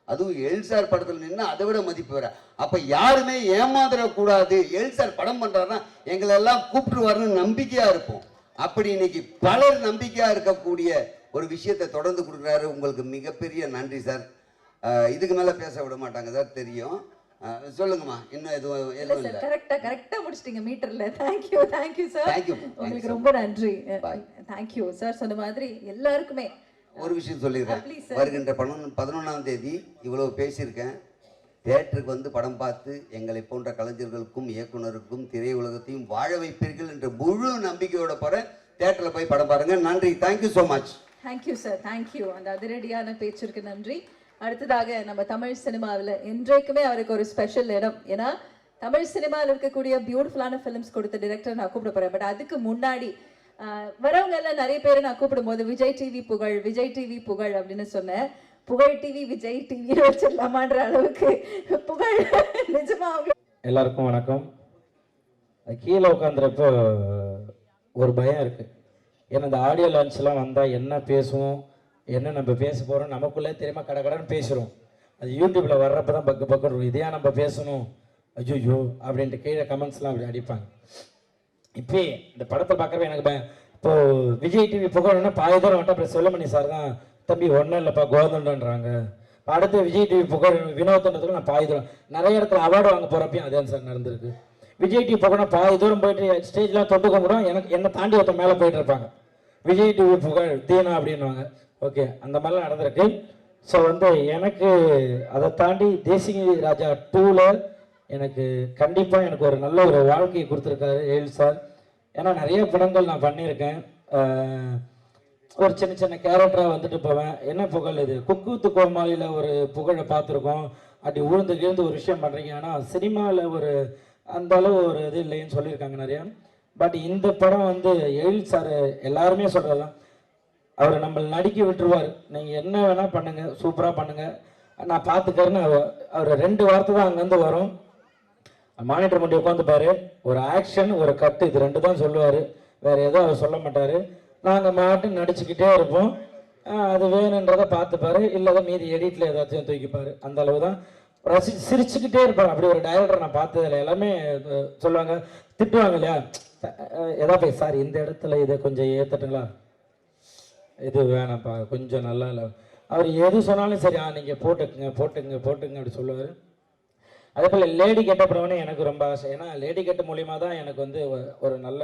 S3: அதுவும் எல்சார் படத்தில் நின்னா அதை விட மதிப்பு வேற. அப்போ யாருமே ஏமாந்துடக்கூடாது. எல்சார் படம் பண்ணுறாருன்னா எங்களை எல்லாம் கூப்பிட்டுருவாருன்னு நம்பிக்கையாக இருப்போம். அப்படி இன்னைக்கு பலர் நம்பிக்கையாக இருக்கக்கூடிய ஒரு விஷயத்தை தொடர்ந்து கொடுக்குறாரு. உங்களுக்கு மிகப்பெரிய நன்றி சார். இதுக்கு மேலே பேச விட மாட்டாங்க சார், தெரியும். சொல்லுங்கம்மா, இன்னும் எதுவும் இல்லை.
S7: கரெக்டா முடிச்சிட்டீங்க மீட்டர்ல. Thank you sir. உங்களுக்கு ரொம்ப நன்றி. Thank you sir. சொன்ன மாதிரி எல்லாருக்குமே
S3: ஒரு விஷயம் சொல்லிடுறேன். வருகின்ற 11ஆம் தேதி இவ்வளவு பேசியிருக்கேன். தியேட்டருக்கு வந்து படம் பார்த்து எங்களை போன்ற கலைஞர்களுக்கும் இயக்குனருக்கும் திரையுலகத்தையும் வாழ வைப்பீர்கள் என்ற முழு நம்பிக்கையோட போகிறேன். தியேட்டரில் போய் படம் பாருங்க. நன்றி. Thank you so much.
S7: Thank you sir. Thank you. அந்த அதிரடியான பேச்சிற்கு நன்றி. அடுத்ததாக நம்ம தமிழ் சினிமாவில் என்றைக்குமே அவருக்கு ஒரு ஸ்பெஷல் இடம். ஏன்னா தமிழ் சினிமாவில் இருக்கக்கூடிய பியூட்டிஃபுல்லான ஃபிலிம்ஸ் கொடுத்த டிரெக்டர் நான் கூப்பிட போகிறேன். பட் அதுக்கு முன்னாடி வரவங்க எல்லாம் நிறைய பேரை நான் கூப்பிடும் போது விஜய் டிவி புகழ், விஜய் டிவி புகழ் அப்படின்னு சொன்னேன். புகழ் டிவி விஜய் டிவி வச்சிடலாமான்ற அளவுக்கு புகழ் நிஜமா.
S6: எல்லாருக்கும் வணக்கம். கீழே உட்காந்துறப்போ ஒரு பயம் இருக்குது. ஏன்னா இந்த ஆடியோ லான்ச்லாம் வந்தால் என்ன பேசுவோம், என்ன நம்ம பேச போகிறோம் நமக்குள்ளே தெரியாமல் கடன்னு பேசுகிறோம். அது யூடியூப்பில் வர்றப்போ தான் பக்கம் இருக்கும். இதையா நம்ம பேசணும், ஐயோ அப்படின்ட்டு கீழே கமெண்ட்ஸ்லாம் அப்படி அடிப்பாங்க. இப்போ இந்த படத்தை பார்க்குறப்ப எனக்கு பயம். இப்போது விஜய் டிவி புகழ்னா பாதி தூரம் வந்துட்டு அப்புறம் செல்லமணி சார் தான் தம்பி ஒன்றும் இல்லைப்பா கோதண்டன்றாங்க. அடுத்து விஜய் டிவி புகழ் வினோதன்றதுக்கு நான் பாதி தூரம் நிறைய இடத்துல அவார்டு வாங்க போகிறப்பையும் அதே சார் நடந்திருக்கு. விஜய் டிவி புகழ்னா பாதி தூரம் போயிட்டு ஸ்டேஜ்லாம் தொட்டு கும்பிடும், என்னை தாண்டி ஒருத்தர் மேலே போயிட்டு இருப்பாங்க. விஜய் டிவி புகழ் தீனா அப்படின்வாங்க. ஓகே, அந்த மாதிரிலாம் நடந்திருக்கு. ஸோ வந்து எனக்கு அதை தாண்டி தேசிய ராஜா 2ல் எனக்கு கண்டிப்பாக எனக்கு ஒரு நல்ல ஒரு வாழ்க்கையை கொடுத்துருக்காரு எழில் சார். ஏன்னா நிறைய படங்கள் நான் பண்ணியிருக்கேன். ஒரு சின்ன சின்ன கேரக்டராக வந்துட்டு போவேன். என்ன புகழ் இது, குக்கு வித்து கோமாளியில் ஒரு புகழை பார்த்துருக்கோம், அப்படி உழுந்து கிழந்து ஒரு விஷயம் பண்ணுறீங்க. ஆனால் சினிமாவில் ஒரு அந்த அளவு ஒரு இது இல்லைன்னு சொல்லியிருக்காங்க நிறையா. பட் இந்த படம் வந்து எழில் சார் எல்லாருமே சொல்கிறதான், அவர் நம்மளை நடிக்க விட்டுருவார், நீங்கள் என்ன வேணால் பண்ணுங்கள், சூப்பராக பண்ணுங்கள், நான் பார்த்துக்கறேன்னு அவர் 2 வார்த்தை தான் அங்கேருந்து வரும். மானிட்டர் முன்னாடி உட்காந்துப்பாரு, ஒரு ஆக்ஷன் ஒரு கட்டு, இது 2 தான் சொல்லுவார், வேறு எதுவும் அவர் சொல்ல மாட்டார். நாங்கள் மாட்டு நடிச்சுக்கிட்டே இருப்போம், அது வேணுன்றதை பார்த்துப்பாரு, இல்லாத மீதி எடிட்டில் ஏதாச்சும் தூக்கிப்பார். அந்த அளவு தான் சிரிச்சுக்கிட்டே இருப்பார். அப்படி ஒரு டைரக்டர் நான் பார்த்ததில்ல. எல்லாமே சொல்லுவாங்க, திட்டுவாங்க இல்லையா, எதா போய் சார் இந்த இடத்துல இதை கொஞ்சம் ஏற்றட்டுங்களா, இது வேணாம்ப்பா கொஞ்சம் நல்லா இல்லை, அவர் எது சொன்னாலும் சரி நீங்கள் போட்டுக்குங்க போட்டுக்குங்க போட்டுக்குங்க அப்படி சொல்லுவார். அதே போல் லேடி கெட்டப்புறவனே எனக்கு ரொம்ப ஆசை. ஏன்னா லேடி கெட்ட மூலியமாக தான் எனக்கு வந்து ஒரு நல்ல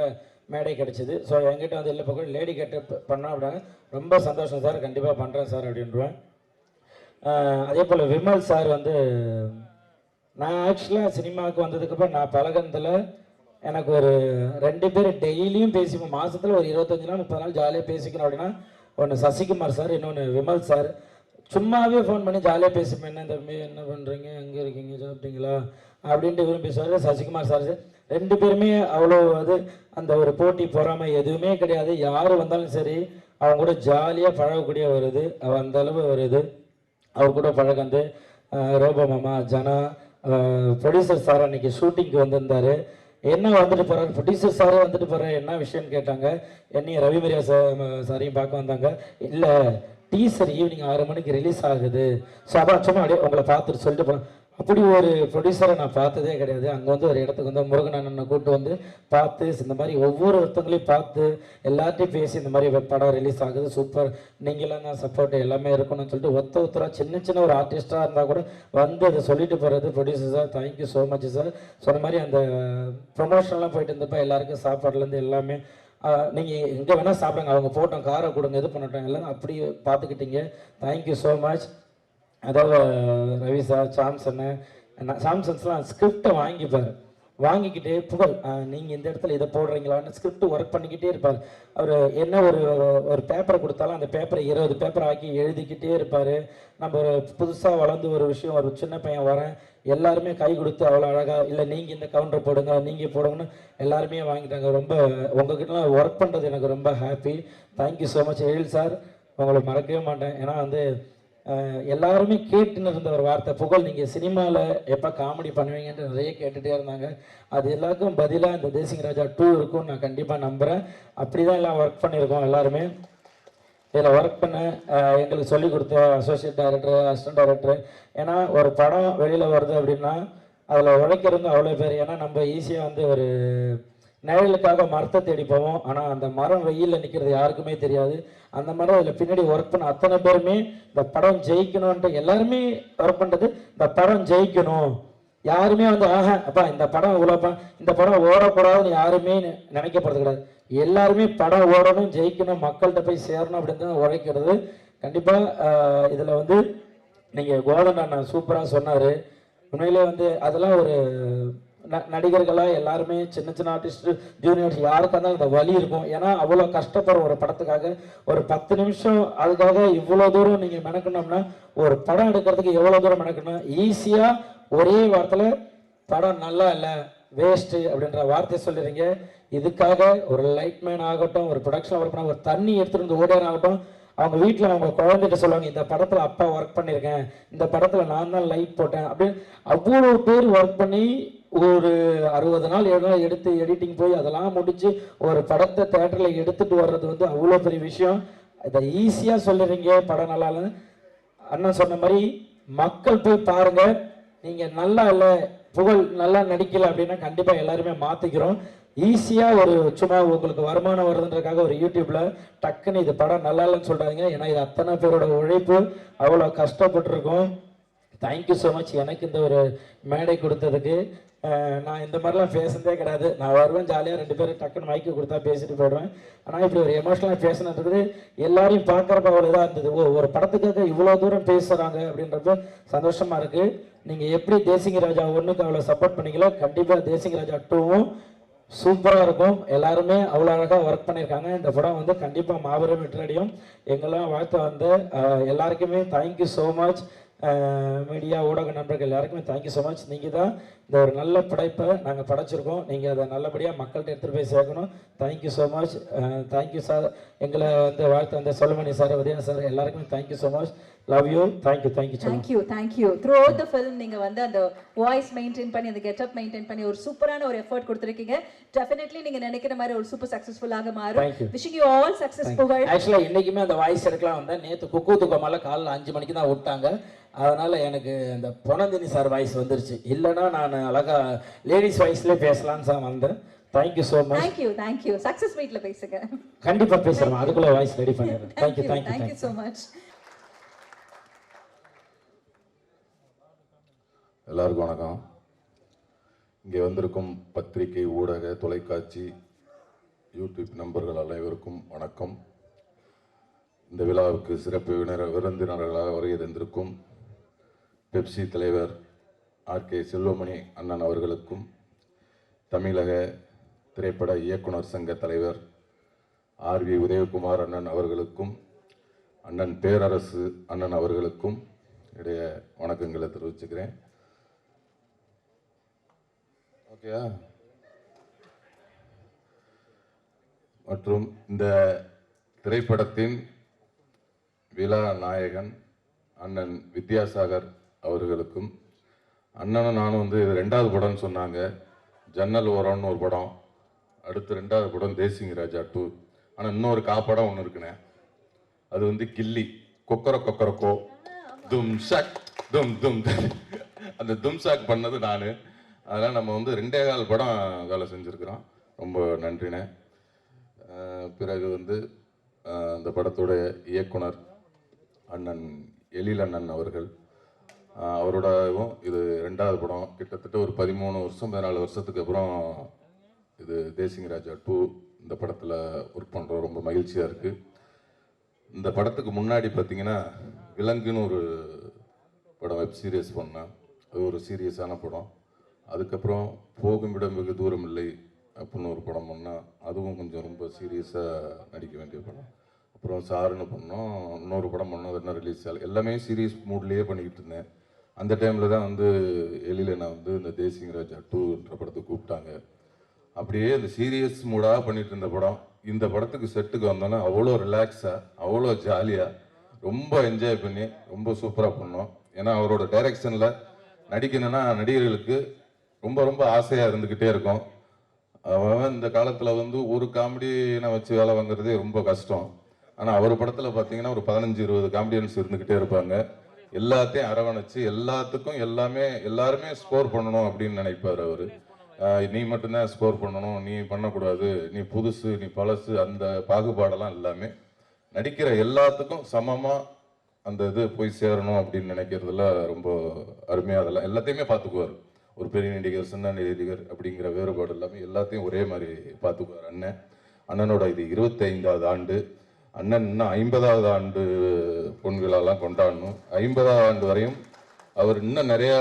S6: மேடை கிடச்சிது. ஸோ என்கிட்ட வந்து இல்லை பக்கம் லேடி கெட்ட பண்ணோம் அப்படின்னா ரொம்ப சந்தோஷம் சார், கண்டிப்பாக பண்ணுறேன் சார் அப்படின்றான். அதே போல் விமல் சார் வந்து நான் ஆக்சுவலாக சினிமாவுக்கு வந்ததுக்கப்புறம் நான் பழகினதில் எனக்கு ஒரு 2 பேர் டெய்லியும் பேசிப்போம், மாதத்தில் ஒரு 25 நாள் 30 நாள் ஜாலியாக பேசிக்கணும் அப்படின்னா, ஒன்று சசிகுமார் சார், இன்னொன்று விமல் சார். சும்மாவே ஃபோன் பண்ணி ஜாலியாக பேசிப்பேன், என்ன தம்பி என்ன பண்ணுறீங்க, எங்கே இருக்கீங்க, சாப்பிட்டீங்களா அப்படின்ட்டு இவரும் பேசுவார். சசிகுமார் சார் 2 பேருமே அவ்வளோ அது அந்த ஒரு போட்டி பொறாமை எதுவுமே கிடையாது. யார் வந்தாலும் சரி அவங்க கூட ஜாலியாக பழகக்கூடிய வருது, அந்த அளவு வருது. அவர் கூட பழகந்து ரோபோ மாமா ஜனா ப்ரொடியூசர் சார் அன்றைக்கி ஷூட்டிங்க்கு வந்திருந்தார். என்ன வந்துட்டு போகிறாரு ப்ரொடியூசர் சாரே வந்துட்டு போகிறாரு, என்ன விஷயம்னு கேட்டாங்க. என்னையும் ரவிமரியா சாரையும் பார்க்க வந்தாங்க. இல்லை டீசர் ஈவினிங் 6 மணிக்கு ரிலீஸ் ஆகுது, ஸோ அதான் சும்மா அப்படியே உங்களை பார்த்துட்டு சொல்லிட்டு போகிறேன். அப்படி ஒரு ப்ரொடியூசரை நான் பார்த்ததே கிடையாது. அங்கே வந்து ஒரு இடத்துக்கு வந்து முருகன் அண்ணனை கூப்பிட்டு வந்து பார்த்து இந்த மாதிரி ஒவ்வொருத்தங்களையும் பார்த்து எல்லாத்தையும் பேசி இந்த மாதிரி படம் ரிலீஸ் ஆகுது, சூப்பர், நீங்களாம் தான் சப்போர்ட் எல்லாமே இருக்கணும்னு சொல்லிட்டு ஒருத்தராக சின்ன ஒரு ஆர்டிஸ்டாக இருந்தால் கூட வந்து அதை சொல்லிட்டு போகிறது. Producer sir thank you so much sir. சொன்ன மாதிரி அந்த ப்ரொமோஷன்லாம் போயிட்டு இருந்தப்போ எல்லாருக்கும் சாப்பாடுலேருந்து எல்லாமே நீங்கள் எங்கே வேணால் சாப்பிடுங்க, அவங்க போட்டோம் காரை கொடுங்க இது பண்ணட்டும் எல்லாம் அப்படி பார்த்துக்கிட்டீங்க. Thank you so much. அதாவது ரவி சார் சாம்சன்ஸ்லாம் ஸ்கிரிப்டை வாங்கிக்கிட்டு புகழ் நீங்கள் இந்த இடத்துல இதை போடுறீங்களான்னு ஸ்கிரிப்ட் ஒர்க் பண்ணிக்கிட்டே இருப்பார். அவர் என்ன ஒரு பேப்பரை கொடுத்தாலும் அந்த பேப்பரை 20 பேப்பர் ஆக்கி எழுதிக்கிட்டே இருப்பார். நம்ம ஒரு புதுசாக வளர்ந்து ஒரு விஷயம் ஒரு சின்ன பையன் வரேன், எல்லாருமே கை கொடுத்து அவ்வளோ அழகாக இல்லை நீங்கள் இந்த கவுண்டர் போடுங்க நீங்கள் போடுங்கன்னு எல்லாருமே வாங்கிட்டாங்க. ரொம்ப உங்ககிட்டலாம் ஒர்க் பண்ணுறது எனக்கு ரொம்ப ஹாப்பி. தேங்க்யூ ஸோ மச் எழில் சார், உங்களை மறக்கவே மாட்டேன். ஏன்னா வந்து எல்லாருமே கேட்டுன்னு இருந்த ஒரு வார்த்தை, புகழ் நீங்கள் சினிமாவில் எப்போ காமெடி பண்ணுவீங்கன்ட்டு நிறைய கேட்டுகிட்டே இருந்தாங்க. அது எல்லாருக்கும் பதிலாக இந்த தேசிங் ராஜா 2 இருக்கும்னு நான் கண்டிப்பாக நம்புகிறேன். அப்படி தான் எல்லாம் ஒர்க் பண்ணியிருக்கோம் எல்லாருமே. இதில் ஒர்க் பண்ண எங்களுக்கு சொல்லிக் கொடுத்த அசோசியேட் டைரக்டர் அசிஸ்டன்ட் டைரக்டர், ஏன்னா ஒரு படம் வெளியில் வருது அப்படின்னா அதில் உழைக்கிறது அவ்வளோ பேர். ஏன்னா நம்ம ஈஸியாக வந்து ஒரு நிழலுக்காக மரத்தை தேடி போவோம், ஆனால் அந்த மரம் வெயிலில் நிற்கிறது யாருக்குமே தெரியாது. அந்த மாதிரி அதில் பின்னாடி ஒர்க் பண்ண அத்தனை பேருமே இந்த படம் ஜெயிக்கணும்ன்ட்டு எல்லாருமே ஒர்க் பண்ணுறது, இந்த படம் ஜெயிக்கணும். யாருமே வந்து அப்பா இந்த படம் இவ்வளோப்பா இந்த படம் ஓடக்கூடாதுன்னு யாருமே நினைக்கப்படுறது கிடையாது. எல்லாருமே படம் ஓடணும், ஜெயிக்கணும், மக்கள்கிட்ட போய் சேரணும் அப்படின்னு தான் உழைக்கிறது. கண்டிப்பாக இதில் வந்து நீங்கள் கோல்டன் அண்ணா சூப்பராக சொன்னார். உண்மையிலே வந்து அதெல்லாம் ஒரு நடிகர்களாக எல்லாருமே சின்ன ஆர்டிஸ்ட் ஜூனியர்ஸ் யாருக்காக இருந்தாலும் அந்த வலி இருக்கும். ஏன்னா அவ்வளோ கஷ்டப்படுற ஒரு படத்துக்காக ஒரு 10 நிமிஷம் அதுக்காக இவ்வளோ தூரம் நீங்கள் மெனக்கணும்னா ஒரு படம் எடுக்கிறதுக்கு எவ்வளோ தூரம் மெனக்கணும். ஈஸியாக ஒரே வாரத்தில் படம் நல்லா இல்லை வேஸ்ட்டு அப்படின்ற வார்த்தையை சொல்லிடுறீங்க. இதுக்காக ஒரு லைட்மேன் ஆகட்டும், ஒரு ப்ரொடக்ஷன் ஒர்க் பண்ண ஒரு தண்ணி எடுத்துகிட்டு வந்து ஓடியர் ஆகட்டும், அவங்க வீட்டில் அவங்க குழந்தைகிட்ட சொல்லுவாங்க இந்த படத்தில் அப்பா ஒர்க் பண்ணியிருக்கேன், இந்த படத்தில் நான் தான் லைட் போட்டேன் அப்படின்னு அவ்வளோ பேர் ஒர்க் பண்ணி ஒரு 60 நாள் 7 நாள் எடுத்து எடிட்டிங் போய் அதெல்லாம் முடித்து ஒரு படத்தை தேட்டரில் எடுத்துகிட்டு வர்றது வந்து அவ்வளோ பெரிய விஷயம். இதை ஈஸியாக சொல்லுறீங்க படம் நல்லா இல்லை. அண்ணன் சொன்ன மாதிரி மக்கள் போய் பாருங்கள். நீங்கள் நல்லா இல்லை புகழ் நல்லா நடிக்கலை அப்படின்னா கண்டிப்பாக எல்லாருமே மாற்றிக்கிறோம். ஈஸியாக ஒரு சும்மா உங்களுக்கு வருமானம் வருதுன்றதுக்காக ஒரு யூடியூப்பில் டக்குன்னு இது படம் நல்லா இல்லைன்னு சொல்கிறாங்க. ஏன்னா இது அத்தனை பேரோட உழைப்பு, அவ்வளோ கஷ்டப்பட்டுருக்கோம். தேங்க்யூ ஸோ மச் எனக்கு இந்த ஒரு மேடை கொடுத்ததுக்கு. நான் இந்த மாதிரிலாம் பேசுனதே கிடையாது. நான் வருவேன் ஜாலியாக 2 பேரும் டக்குன்னு மைக்கு கொடுத்தா பேசிட்டு போயிடுவேன். ஆனால் இப்படி ஒரு எமோஷனலாக பேசினது எல்லாரையும் பார்க்குறப்ப அவ்வளோ இதாக இருந்தது. ஒரு படத்துக்காக இவ்வளோ தூரம் பேசுகிறாங்க அப்படின்றப்ப சந்தோஷமாக இருக்குது. நீங்கள் எப்படி தேசிங் ராஜா 1க்கு அவ்வளோ சப்போர்ட் பண்ணிங்களோ கண்டிப்பாக தேசிங் ராஜா 2வும் சூப்பராக இருக்கும். எல்லாருமே அவ்வளோ அழகாக ஒர்க் பண்ணியிருக்காங்க. இந்த படம் வந்து கண்டிப்பாக மாபெரும் வெற்றியடையும். எங்கெல்லாம் வாழ்த்து வந்து எல்லாருக்குமே தேங்க்யூ ஸோ மச். மீடியா ஊடக நண்பர்கள் எல்லாருக்குமே தேங்க்யூ ஸோ மச். நீங்கள் தான் இந்த ஒரு நல்ல படைப்பை நாங்கள் படைச்சிருக்கோம். நீங்கள் அதை நல்லபடியாக மக்கள்கிட்ட எடுத்துகிட்டு போய் சேர்க்கணும். Thank you so much. Thank you sir. எங்களை வந்து வாழ்த்து அந்த சொல்லுமணி சார், உதயா சார் எல்லாருக்குமே thank you so much. Love you. Thank you.
S7: Thank you. Through out the film நீங்கள் வந்து அந்த வாய்ஸ் மெயின்டைன் பண்ணி அந்த கெட்டப் மெயின்டைன் பண்ணி ஒரு சூப்பரான ஒரு எஃபர்ட் கொடுத்துருக்கீங்க. டெஃபினெட்லி நீங்கள் நினைக்கிற மாதிரி ஒரு சூப்பர் சக்ஸஸ்ஃபுல்லாக மாறும். Wishing you all success. புகழ்.
S6: ஆக்சுவலாக இன்றைக்குமே அந்த வாய்ஸ் எடுக்கலாம் வந்தேன். நேற்று குக்கு தூக்கமால காலைல 5 மணிக்கு தான் விட்டாங்க. அதனால் எனக்கு இந்த பொனந்தினி சார் வாய்ஸ் வந்துருச்சு. இல்லைன்னா நான் அழகாக லேடிஸ் வாய்ஸ்லேயே பேசலான்னு தான் வந்தேன். Thank you so much.
S7: Thank you. Success மீட்டில் பேசுங்க.
S6: கண்டிப்பாக பேசுகிறேன். அதுக்குள்ளே வாய்ஸ் ரெடி பண்ணிடுறேன். Thank you
S7: so much.
S2: எல்லாருக்கும் வணக்கம். இங்கே வந்திருக்கும் பத்திரிகை, ஊடக, தொலைக்காட்சி, யூடியூப் நண்பர்கள் அனைவருக்கும் வணக்கம். இந்த விழாவுக்கு சிறப்பு விருந்தினர்களாக வருகை தந்திருக்கும் பெப்சி தலைவர் ஆர்.கே. செல்வமணி அண்ணன் அவர்களுக்கும், தமிழக திரைப்பட இயக்குனர் சங்க தலைவர் ஆர்.வி. உதயகுமார் அண்ணன் அவர்களுக்கும், அண்ணன் பேரரசு அண்ணன் அவர்களுக்கும் இடைய வணக்கங்களை தெரிவிச்சுக்கிறேன். ஓகேயா? மற்றும் இந்த திரைப்படத்தின் விழா நாயகன் அண்ணன் வித்யாசாகர் அவர்களுக்கும், அண்ணனும் நானும் வந்து இது 2வது படம்னு சொன்னாங்க. ஜன்னல் ஓரம்னு ஒரு படம், அடுத்து 2வது படம் தேசிங் ராஜா 2. ஆனால் இன்னொரு காப்படம் ஒன்று இருக்குண்ணே. அது வந்து கில்லி, கொக்கரக்கோ தும் ஷக் தும் தும். அந்த தும் ஷாக் பண்ணது நான். அதனால் நம்ம வந்து 2.25 படம் வேலை செஞ்சுருக்கிறோம். ரொம்ப நன்றிண்ணே. பிறகு வந்து அந்த படத்தோட இயக்குனர் அண்ணன் எழில் அண்ணன் அவர்கள், அவரோடவும் இது 2வது படம். கிட்டத்தட்ட ஒரு 13 வருஷம் 14 வருஷத்துக்கு அப்புறம் இது தேசிங் ராஜா 2 இந்த படத்தில் ஒர்க் பண்ணுறோம். ரொம்ப மகிழ்ச்சியாக இருக்குது. இந்த படத்துக்கு முன்னாடி பார்த்தீங்கன்னா விலங்குன்னு ஒரு படம் வெப் சீரியஸ் பண்ணேன். அது ஒரு சீரியஸான படம். அதுக்கப்புறம் போகும் இடம் வெகு தூரம் இல்லை அப்படின்னு ஒரு படம் பண்ணால் அதுவும் கொஞ்சம் ரொம்ப சீரியஸாக நடிக்க வேண்டிய படம். அப்புறம் சாருன்னு பண்ணோம், இன்னொரு படம் பண்ணோம், அது என்ன ரிலீஸ் ஆகல. எல்லாமே சீரியஸ் மூட்லேயே பண்ணிக்கிட்டு இருந்தேன். அந்த டைமில் தான் வந்து எழில நான் வந்து இந்த தேசிங் ராஜா 2ன்ற படத்துக்கு கூப்பிட்டாங்க. அப்படியே இந்த சீரியஸ் மூடாக பண்ணிட்டு இருந்த படம் இந்த படத்துக்கு செட்டுக்கு வந்தோன்னா அவ்வளோ ரிலாக்ஸாக, அவ்வளோ ஜாலியாக, ரொம்ப என்ஜாய் பண்ணி ரொம்ப சூப்பராக பண்ணோம். ஏன்னா அவரோட டைரக்ஷனில் நடிக்கணும்னா நடிகர்களுக்கு ரொம்ப ரொம்ப ஆசையாக இருந்துக்கிட்டே இருக்கும். அவன் இந்த காலத்தில் வந்து ஒரு காமெடியை வச்சு வேலை வாங்குறதே ரொம்ப கஷ்டம். ஆனால் அவர் படத்தில் பார்த்தீங்கன்னா ஒரு 15-20 காமெடியன்ஸ் இருந்துக்கிட்டே இருப்பாங்க. எல்லாத்தையும் அரவணைச்சு எல்லாத்துக்கும் எல்லாருமே ஸ்கோர் பண்ணணும் அப்படின்னு நினைப்பார் அவர். நீ மட்டும்தான் ஸ்கோர் பண்ணணும், நீ பண்ணக்கூடாது, நீ புதுசு, நீ பழசு, அந்த பாகுபாடெல்லாம் எல்லாமே நடிக்கிற எல்லாத்துக்கும் சமமாக அந்த இது போய் சேரணும் அப்படின்னு நினைக்கிறதுல ரொம்ப அருமையாக அதெல்லாம் எல்லாத்தையுமே பார்த்துக்குவார். ஒரு பெரிய நடிகர், சின்ன நடிகர் அப்படிங்கிற வேறுபாடு எல்லாமே எல்லாத்தையும் ஒரே மாதிரி பார்த்துக்குவார் அண்ணனோட இது 25வது ஆண்டு. அண்ணன் இன்னும் 50வது ஆண்டு பொன் விழாலாம் கொண்டாடணும். 50வது ஆண்டு வரையும் அவர் இன்னும் நிறைய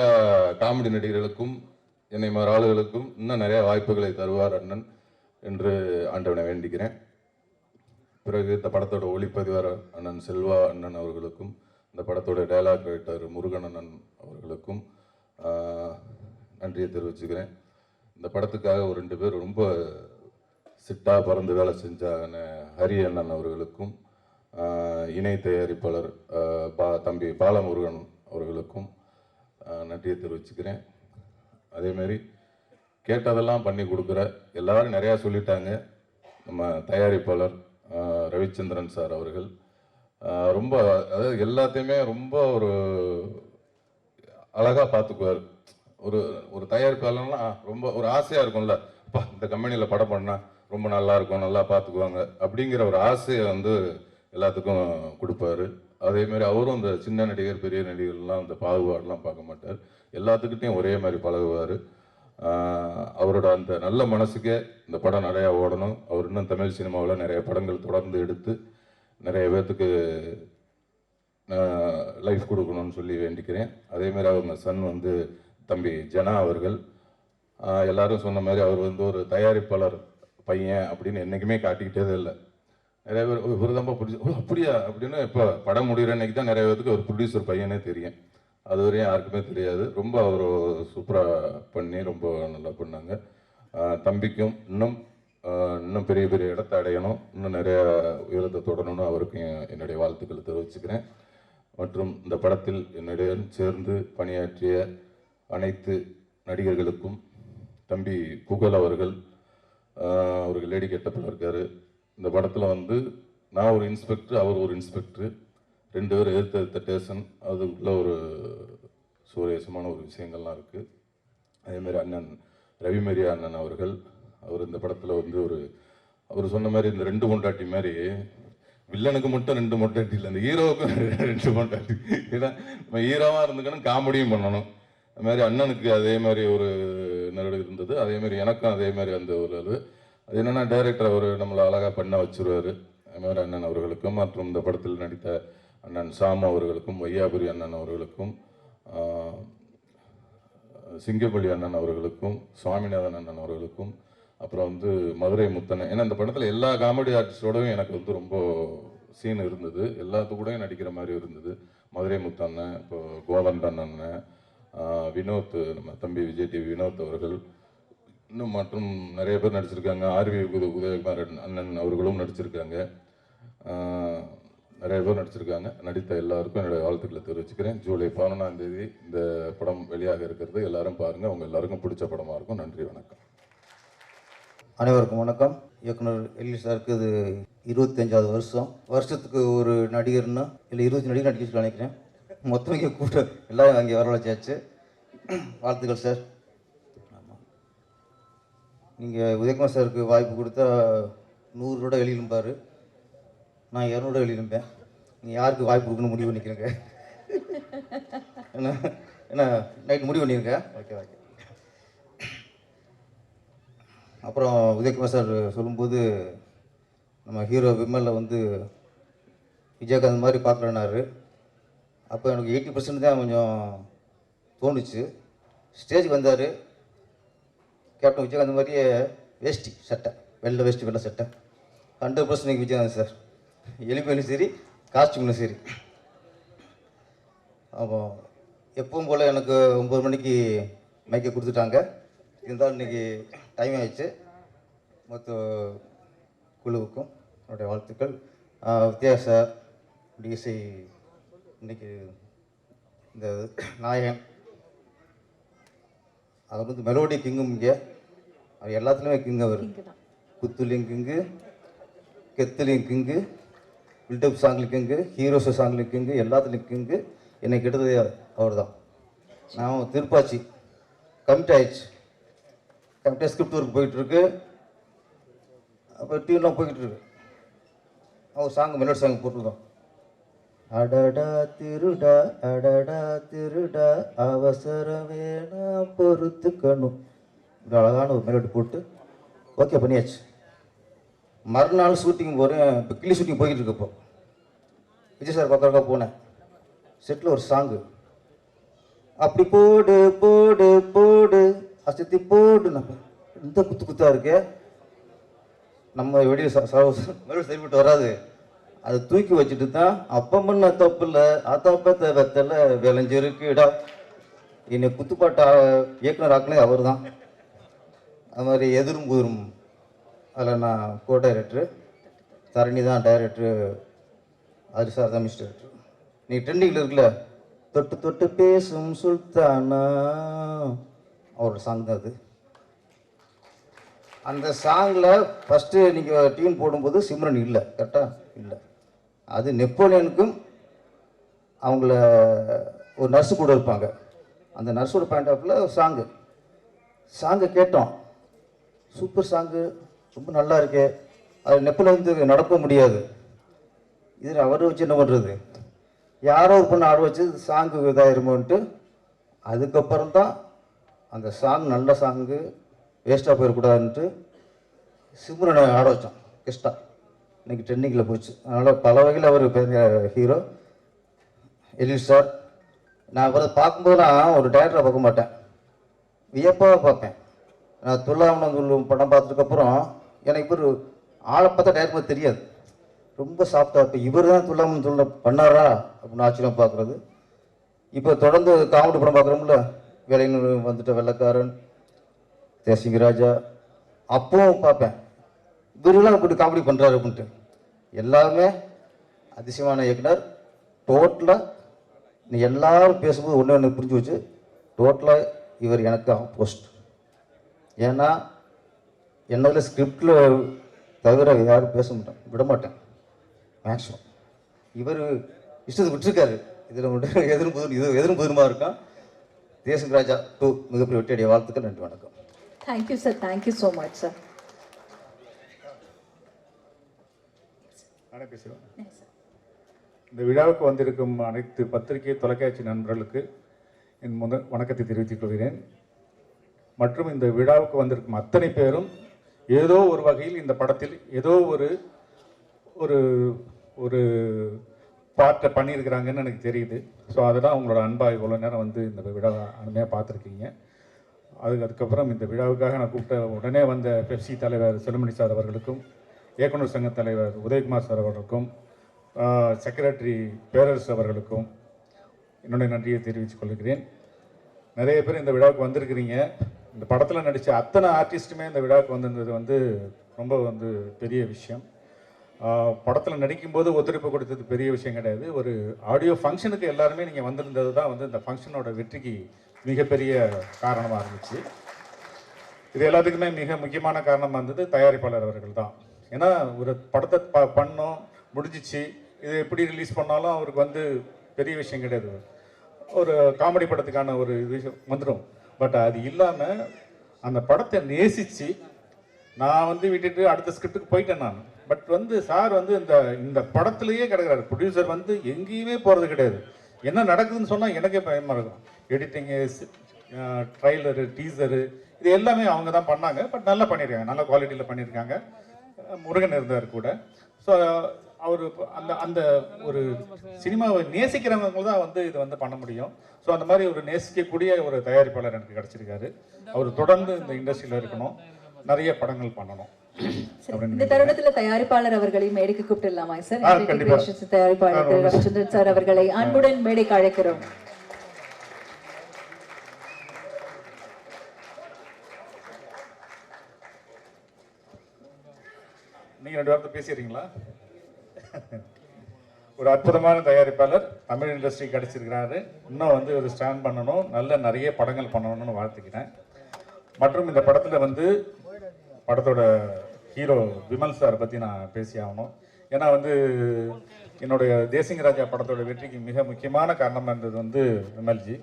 S2: காமெடி நடிகர்களுக்கும் என்னை மாதிரி ஆளுகளுக்கும் இன்னும் நிறைய வாய்ப்புகளை தருவார் அண்ணன் என்று ஆண்டவனை வேண்டிக்கிறேன். பிறகு இந்த படத்தோட ஒளிப்பதிவார் அண்ணன் செல்வா அண்ணன் அவர்களுக்கும், இந்த படத்தோட டைலாக் ரைட்டர் முருகன் அண்ணன் அவர்களுக்கும் நன்றியை தெரிவிச்சுக்கிறேன். இந்த படத்துக்காக ஒரு 2 பேர் ரொம்ப சிட்டாக பறந்து வேலை செஞ்சாங்க ஹரி அண்ணன் அவர்களுக்கும், இணை தயாரிப்பாளர் தம்பி பாலமுருகன் அவர்களுக்கும் நன்றியை தெரிவிச்சுக்கிறேன். அதேமாரி கேட்டதெல்லாம் பண்ணி கொடுக்குற எல்லாரும் நிறையா சொல்லிட்டாங்க. நம்ம தயாரிப்பாளர் ரவிச்சந்திரன் சார் அவர்கள் ரொம்ப, அதாவது எல்லாத்தையுமே ரொம்ப ஒரு அழகாக பார்த்துக்குவார். ஒரு தயாரிப்பாளர்னா ரொம்ப ஒரு ஆசையாக இருக்கும்ல, அப்பா இந்த கம்பெனியில் படம் பண்ணால் ரொம்ப நல்லா இருக்கும், நல்லா பார்த்துக்குவாங்க அப்படிங்கிற ஒரு ஆசையை வந்து எல்லாத்துக்கும் கொடுப்பாரு. அதேமாரி அவரும் இந்த சின்ன நடிகர் பெரிய நடிகர்லாம் அந்த பாகுபாடெலாம் பார்க்க மாட்டார். எல்லாத்துக்கிட்டையும் ஒரே மாதிரி பழகுவார். அவரோட அந்த நல்ல மனசுக்கே இந்த படம் நிறையா ஓடணும். அவர் இன்னும் தமிழ் சினிமாவில் நிறைய படங்கள் தொடர்ந்து எடுத்து நிறைய பேர்த்துக்கு லைஃப் கொடுக்கணும்னு சொல்லி வேண்டிக்கிறேன். அதேமாரி அவங்க சன் வந்து தம்பி ஜனா அவர்கள், எல்லாரும் சொன்ன மாதிரி அவர் வந்து ஒரு தயாரிப்பாளர் பையன் அப்படின்னு என்றைக்குமே காட்டிக்கிட்டே இல்லை. நிறைய பேர் ஒரு தான் ப்ரொடியூசர், அப்படியா அப்படின்னு இப்போ படம் முடிகிற அன்னைக்கு தான் நிறைய பேருக்கு ஒரு ப்ரொடியூசர் பையனே தெரியும். அது வரையும் யாருக்குமே தெரியாது. ரொம்ப அவர் சூப்பராக பண்ணி ரொம்ப நல்லா பண்ணாங்க. தம்பிக்கும் இன்னும் பெரிய பெரிய இடத்தை அடையணும், இன்னும் நிறைய உயரத்தை தொடரணும்னு அவருக்கும் என்னுடைய வாழ்த்துக்களை தெரிவிச்சுக்கிறேன். மற்றும் இந்த படத்தில் என்னுடன் சேர்ந்து பணியாற்றிய அனைத்து நடிகர்களுக்கும், தம்பி புகழ் அவர்கள் லேடி கெட்டப்பில் இருக்கார். இந்த படத்தில் வந்து நான் ஒரு இன்ஸ்பெக்டர், அவர் ஒரு இன்ஸ்பெக்டர், 2 பேர் எதிர்த்த ஸ்டேஷன், அதுக்குள்ள ஒரு சுவாரஸ்யமான ஒரு விஷயங்கள்லாம் இருக்குது. அதேமாதிரி அண்ணன் ரவிமரியா அண்ணன் அவர் இந்த படத்தில் வந்து அவர் சொன்ன மாதிரி இந்த 2 பொண்டாட்டி மாதிரி, வில்லனுக்கு மட்டும் 2 பொண்டாட்டி இல்லை, இந்த ஹீரோவுக்கும் 2 பொண்டாட்டி. ஏன்னா நம்ம ஹீரோவாக இருந்துக்கணும், காமெடியும் பண்ணணும். அது மாதிரி அண்ணனுக்கு அதே மாதிரி ஒரு நடுவு இருந்தது. அதே மாதிரி எனக்கும் அதே மாதிரி அந்த ஒரு அது என்னென்னா டைரக்டர் அவர் நம்மளை அழகாக பண்ண வச்சுருவார். அது மாதிரி அண்ணன் அவர்களுக்கும் மற்றும் இந்த படத்தில் நடித்த அண்ணன் சாமு அவர்களுக்கும், வையாபுரி அண்ணன் அவர்களுக்கும், சிங்கப்பள்ளி அண்ணன் அவர்களுக்கும், சுவாமிநாதன் அண்ணன் அவர்களுக்கும், அப்புறம் வந்து மதுரை முத்தனை. ஏன்னா இந்த படத்தில் எல்லா காமெடி ஆர்டிஸ்டோடவும் எனக்கு வந்து ரொம்ப சீன் இருந்தது, எல்லாத்துக்கூடையும் நடிக்கிற மாதிரி இருந்தது. மதுரை முத்தண்ணன், இப்போ கோவந்தன் அண்ணன், வினோத், நம்ம தம்பி விஜய் டிவி வினோத் அவர்கள், இன்னும் மற்றும் நிறைய பேர் நடிச்சிருக்காங்க. ஆர்வி உதயகுமார் அண்ணன் அவர்களும் நடிச்சிருக்காங்க. நிறைய பேர் நடிச்சிருக்காங்க. நடித்த எல்லாருக்கும் என்னுடைய வாழ்த்துக்களை தெரிவிச்சுக்கிறேன். ஜூலை 11ஆம் தேதி இந்த படம் வெளியாக இருக்கிறது. எல்லாரும் பாருங்கள், உங்கள் எல்லாருக்கும் பிடிச்ச படமாக இருக்கும். நன்றி, வணக்கம்.
S12: அனைவருக்கும் வணக்கம். இயக்குனர் எல்வி சாருக்கு இது 25வது வருஷம். வருஷத்துக்கு ஒரு நடிகர்னா இல்லை 20 நடிகர் நடிக்க நினைக்கிறேன். மொத்தம் இங்கே கூட்டம் எல்லாம் அங்கே வரவழைச்சாச்சு. வாழ்த்துக்கள் சார். ஆமாம், நீங்கள் உதயகுமார் சாருக்கு வாய்ப்பு கொடுத்தா 100 ரூபா எழுதிருப்பார், நான் 200 எழுதிருப்பேன். நீங்கள் யாருக்கு வாய்ப்பு கொடுக்கணும்னு முடிவு பண்ணிக்கிறேங்க. என்ன நைட் முடிவு பண்ணியிருங்க. Okay okay. அப்புறம் உதயகுமார் சார் சொல்லும்போது நம்ம ஹீரோ விமலில் வந்து விஜயகாந்த் மாதிரி பார்க்குறேன்னாரு. அப்போ எனக்கு 80% தான் கொஞ்சம் தோணுச்சு. ஸ்டேஜுக்கு வந்தார், கேப்டன் விஜயகாந்த் மாதிரியே வேஷ்டி சட்டை, வெள்ளை வேஷ்டி வெள்ளை சட்டை, 100% நீங்கள் விஜயகாந்த் சார். எலிமையிலும் சரி, காஸ்டியூம்லையும் சரி. அப்போ எப்பவும் போல் எனக்கு 9 மணிக்கு மைக்கை கொடுத்துட்டாங்க. இருந்தாலும் இன்றைக்கி டைம் ஆகிடுச்சு. மொத்த குழுவுக்கும் என்னுடைய வாழ்த்துக்கள். வித்யாஸ் சார், டிஎஸ்ஐ, இன்றைக்கி இந்த நாயகன், அவர் வந்து மெலோடி கிங்கும். இங்கே அவர் எல்லாத்துலேயுமே கிங். அவர் குத்துலையும் கிங்கு, கெத்துலையும் கிங்கு, பில்டப் சாங்லையும் கிங்கு, ஹீரோஸ் சாங்லையும் கிங்கு, எல்லாத்துலேயும் கிங்கு. என்னை கெட்டதே அவர் தான். நான் திருப்பாச்சி கமிட் ஆயிடுச்சு. கமிட்டியாக ஸ்கிரிப்ட் ஒர்க் போயிட்டுருக்கு. அப்போ டிவிலாம் போய்கிட்டுருக்கு. அவர் சாங் மெலோடி சாங் போட்டிருக்கோம். அடடா திருடா அடடா திருடா அவசரம் வேணாம் பொறுத்துக்கணும். ஒரு அழகான ஒரு மெலோடி போட்டு ஓகே பண்ணியாச்சு. மறுநாள் ஷூட்டிங் போகிறேன். இப்போ கிளி ஷூட்டிங் போய்கிட்டு இருக்கப்போ விஜய் சார் பக்கா போனேன். செட்டில் ஒரு சாங்கு, அப்படி போடு போடு போடு அசத்தி போடு. நம்ம இந்த குத்து குத்தாக இருக்கு, நம்ம வெளியே மெலோடி சரிப்பட்டு வராது. அதை தூக்கி வச்சுட்டு தான் அப்போ பண்ண தப்பில் அத்தப்பத்த வெத்தலை விளைஞ்சிருக்குடா. என்னை குத்துப்பாட்ட இயக்குனர் ஆக்கினே அவர் தான். அது மாதிரி எதிரும் புதிரும் அதில் நான் கோ டைரக்டரு, தரணி தான் டைரக்டரு, அது சார் தான் மிஸ் டைரக்டர். நீங்கள் ட்ரெண்டிங்கில் இருக்குல்ல, தொட்டு தொட்டு பேசும் சுல்தானா, அவரோட சாங் தான் அது. அந்த சாங்கில் ஃபஸ்ட்டு நீங்கள் டியூன் போடும்போது சிம்ரன் இல்லை, கரெக்டாக இல்லை. அது நெப்போலியனுக்கும் அவங்கள ஒரு நர்ஸு கூட இருப்பாங்க. அந்த நர்ஸோட பாயிண்ட் ஆஃப்ல சாங்கை கேட்டோம். சூப்பர் சாங்கு, ரொம்ப நல்லா இருக்கு. அது நெப்போலியனுக்கு நடக்க முடியாது. இதில் அவரை வச்சு என்ன பண்ணுறது, யாரோ ஒரு பொண்ணு ஆட வச்சு சாங்கு இதாயிருமோன்ட்டு அதுக்கப்புறம் தான் அந்த சாங் நல்ல சாங்கு வேஸ்ட்டாக போயிடக்கூடாதுன்ட்டு சிம்ரனை ஆட வச்சோம். கெஸ்டா இன்றைக்கி ட்ரெண்டிங்கில் போச்சு. அதனால் பல வகையில் அவர் பெரிய ஹீரோ எல்வி சார். நான் அவரை பார்க்கும்போது நான் ஒரு டைரக்டரை பார்க்க மாட்டேன், வியப்பாக பார்ப்பேன். நான் துல்லாமணம் படம் பார்த்ததுக்கப்புறம் எனக்கு இவர் ஆளை பார்த்தா டைரக்டாக தெரியாது, ரொம்ப சாஃப்டாக இப்போ இவர் தான் துல்லாமணம் பண்ணாரா அப்படின்னு ஆச்சரியம் பார்க்குறது. இப்போ தொடர்ந்து காமெடி படம் பார்க்குறோம்ல, வேலைன்னு வந்துட்ட வெள்ளக்காரன், தேசிங்க ராஜா, அப்பவும் பார்ப்பேன் இவரெல்லாம் இப்படி காமெடி பண்ணுறாரு அப்படின்ட்டு. எல்லாமே அதிசயமான இயக்குனர். டோட்டலாக நீ எல்லாரும் பேசும்போது ஒன்று ஒன்று புரிஞ்சு வச்சு, டோட்டலாக இவர் எனக்கு ஆப்போசிட். ஏன்னா என்னதில் ஸ்கிரிப்டில் தவிர யாரும் பேச மாட்டேன், விட மாட்டேன் மேக்ஸிமம். இவர் இஷ்டத்தை விட்டுருக்காரு. இதில் மட்டும் எதிரும் புதிருமா இருக்கான். தேசிங்க ராஜா 2 மிகப்பெரிய வெற்றியடைய வாழ்த்துக்கள். நன்றி, வணக்கம்.
S7: Thank you sir, thank you so much sir.
S13: இந்த விழாவுக்கு வந்திருக்கும் அனைத்து பத்திரிகை தொலைக்காட்சி நண்பர்களுக்கு என் வணக்கத்தை தெரிவித்துக் கொள்கிறேன். மற்றும் இந்த விழாவுக்கு வந்திருக்கும் அத்தனை பேரும் ஏதோ ஒரு வகையில் இந்த படத்தில் ஏதோ ஒரு ஒரு ஒரு பார்ட்டை பண்ணியிருக்கிறாங்கன்னு எனக்கு தெரியுது. ஸோ அதுதான் உங்களோட அன்பாக இவ்வளோ நேரம் வந்து இந்த விழாவை அருமையாக பார்த்துருக்கீங்க. அதுக்கப்புறம் இந்த விழாவுக்காக நான் கூப்பிட்ட உடனே வந்த பெப்சி தலைவர் செல்லுமணி சார் அவர்களுக்கும், இயக்குனர் சங்க தலைவர் உதயகுமார் சார் அவர்களுக்கும், செக்ரட்டரி பேரரசு அவர்களுக்கும் என்னுடைய நன்றியை தெரிவித்துக் கொள்கிறேன். நிறைய பேர் இந்த விழாவுக்கு வந்திருக்கிறீங்க. இந்த படத்தில் நடித்த அத்தனை ஆர்டிஸ்ட்டுமே இந்த விழாவுக்கு வந்திருந்தது வந்து ரொம்ப வந்து பெரிய விஷயம். படத்தில் நடிக்கும்போது ஒத்துழைப்பு கொடுத்தது பெரிய விஷயம் கிடையாது. ஒரு ஆடியோ ஃபங்க்ஷனுக்கு எல்லாருமே நீங்கள் வந்திருந்தது தான் வந்து இந்த ஃபங்க்ஷனோட வெற்றிக்கு மிகப்பெரிய காரணமாக இருந்துச்சு. இது எல்லாத்துக்குமே மிக முக்கியமான காரணமாக இருந்தது தயாரிப்பாளர் அவர்கள் தான். ஏன்னா ஒரு படத்தை பண்ணோம், முடிஞ்சிச்சு, இது எப்படி ரிலீஸ் பண்ணாலும் அவருக்கு வந்து பெரிய விஷயம் கிடையாது. ஒரு காமெடி படத்துக்கான ஒரு விஷயம் வந்துடும். பட் அது இல்லாமல் அந்த படத்தை நேசித்து நான் வந்து விட்டுட்டு அடுத்த ஸ்கிரிப்டுக்கு போயிட்டேன் நான். பட் வந்து சார் வந்து இந்த படத்துலையே கிடக்கிறாரு. ப்ரொடியூசர் வந்து எங்கேயுமே போகிறது கிடையாது. என்ன நடக்குதுன்னு சொன்னால் எனக்கே பயமாக இருக்கும். எடிட்டிங்கு, ட்ரைலரு, டீசரு, இது எல்லாமே அவங்க தான் பண்ணாங்க. பட் நல்லா பண்ணியிருக்காங்க, நல்ல குவாலிட்டியில் பண்ணியிருக்காங்க. முருகன் இருந்தார் கூட. ஸோ அவர் அந்த ஒரு சினிமாவை நேசிக்கிறவங்க தான் வந்து இது வந்து பண்ண முடியும். ஸோ அந்த மாதிரி ஒரு நேசிக்கக்கூடிய ஒரு தயாரிப்பாளர் எனக்கு கிடச்சிருக்காரு. அவர் தொடர்ந்து இந்த இண்டஸ்ட்ரியில் இருக்கணும், நிறைய படங்கள் பண்ணணும்.
S7: இந்த தருணத்துல தயாரிப்பாளர் அவர்களை மேடைக்கு கூப்பிட்டுலாமா சார்?
S13: கண்டிப்பா.
S7: தயாரிப்பாளர் ரவிச்சந்திரன் சார் அவர்களை அன்புடன் மேடைக்கு அழைக்கிறோம்.
S13: நீங்க 2 வார்த்தை பேசிடுறீங்களா? ஒரு அற்புதமான தயாரிப்பாளர் தமிழ் இண்டஸ்ட்ரி கிடைச்சிருக்கிறாரு. இன்னும் வந்து ஒரு ஸ்டாண்ட் பண்ணணும், நல்ல நிறைய படங்கள் பண்ணணும்னு வாழ்த்துக்கிறேன். மற்றும் இந்த படத்தில் வந்து படத்தோட ஹீரோ விமல் சார் பற்றி நான் பேசி ஆகணும். ஏன்னா வந்து என்னுடைய தேசிங்க ராஜா படத்தோட வெற்றிக்கு மிக முக்கியமான காரணமாக இருந்தது வந்து விமல்ஜி.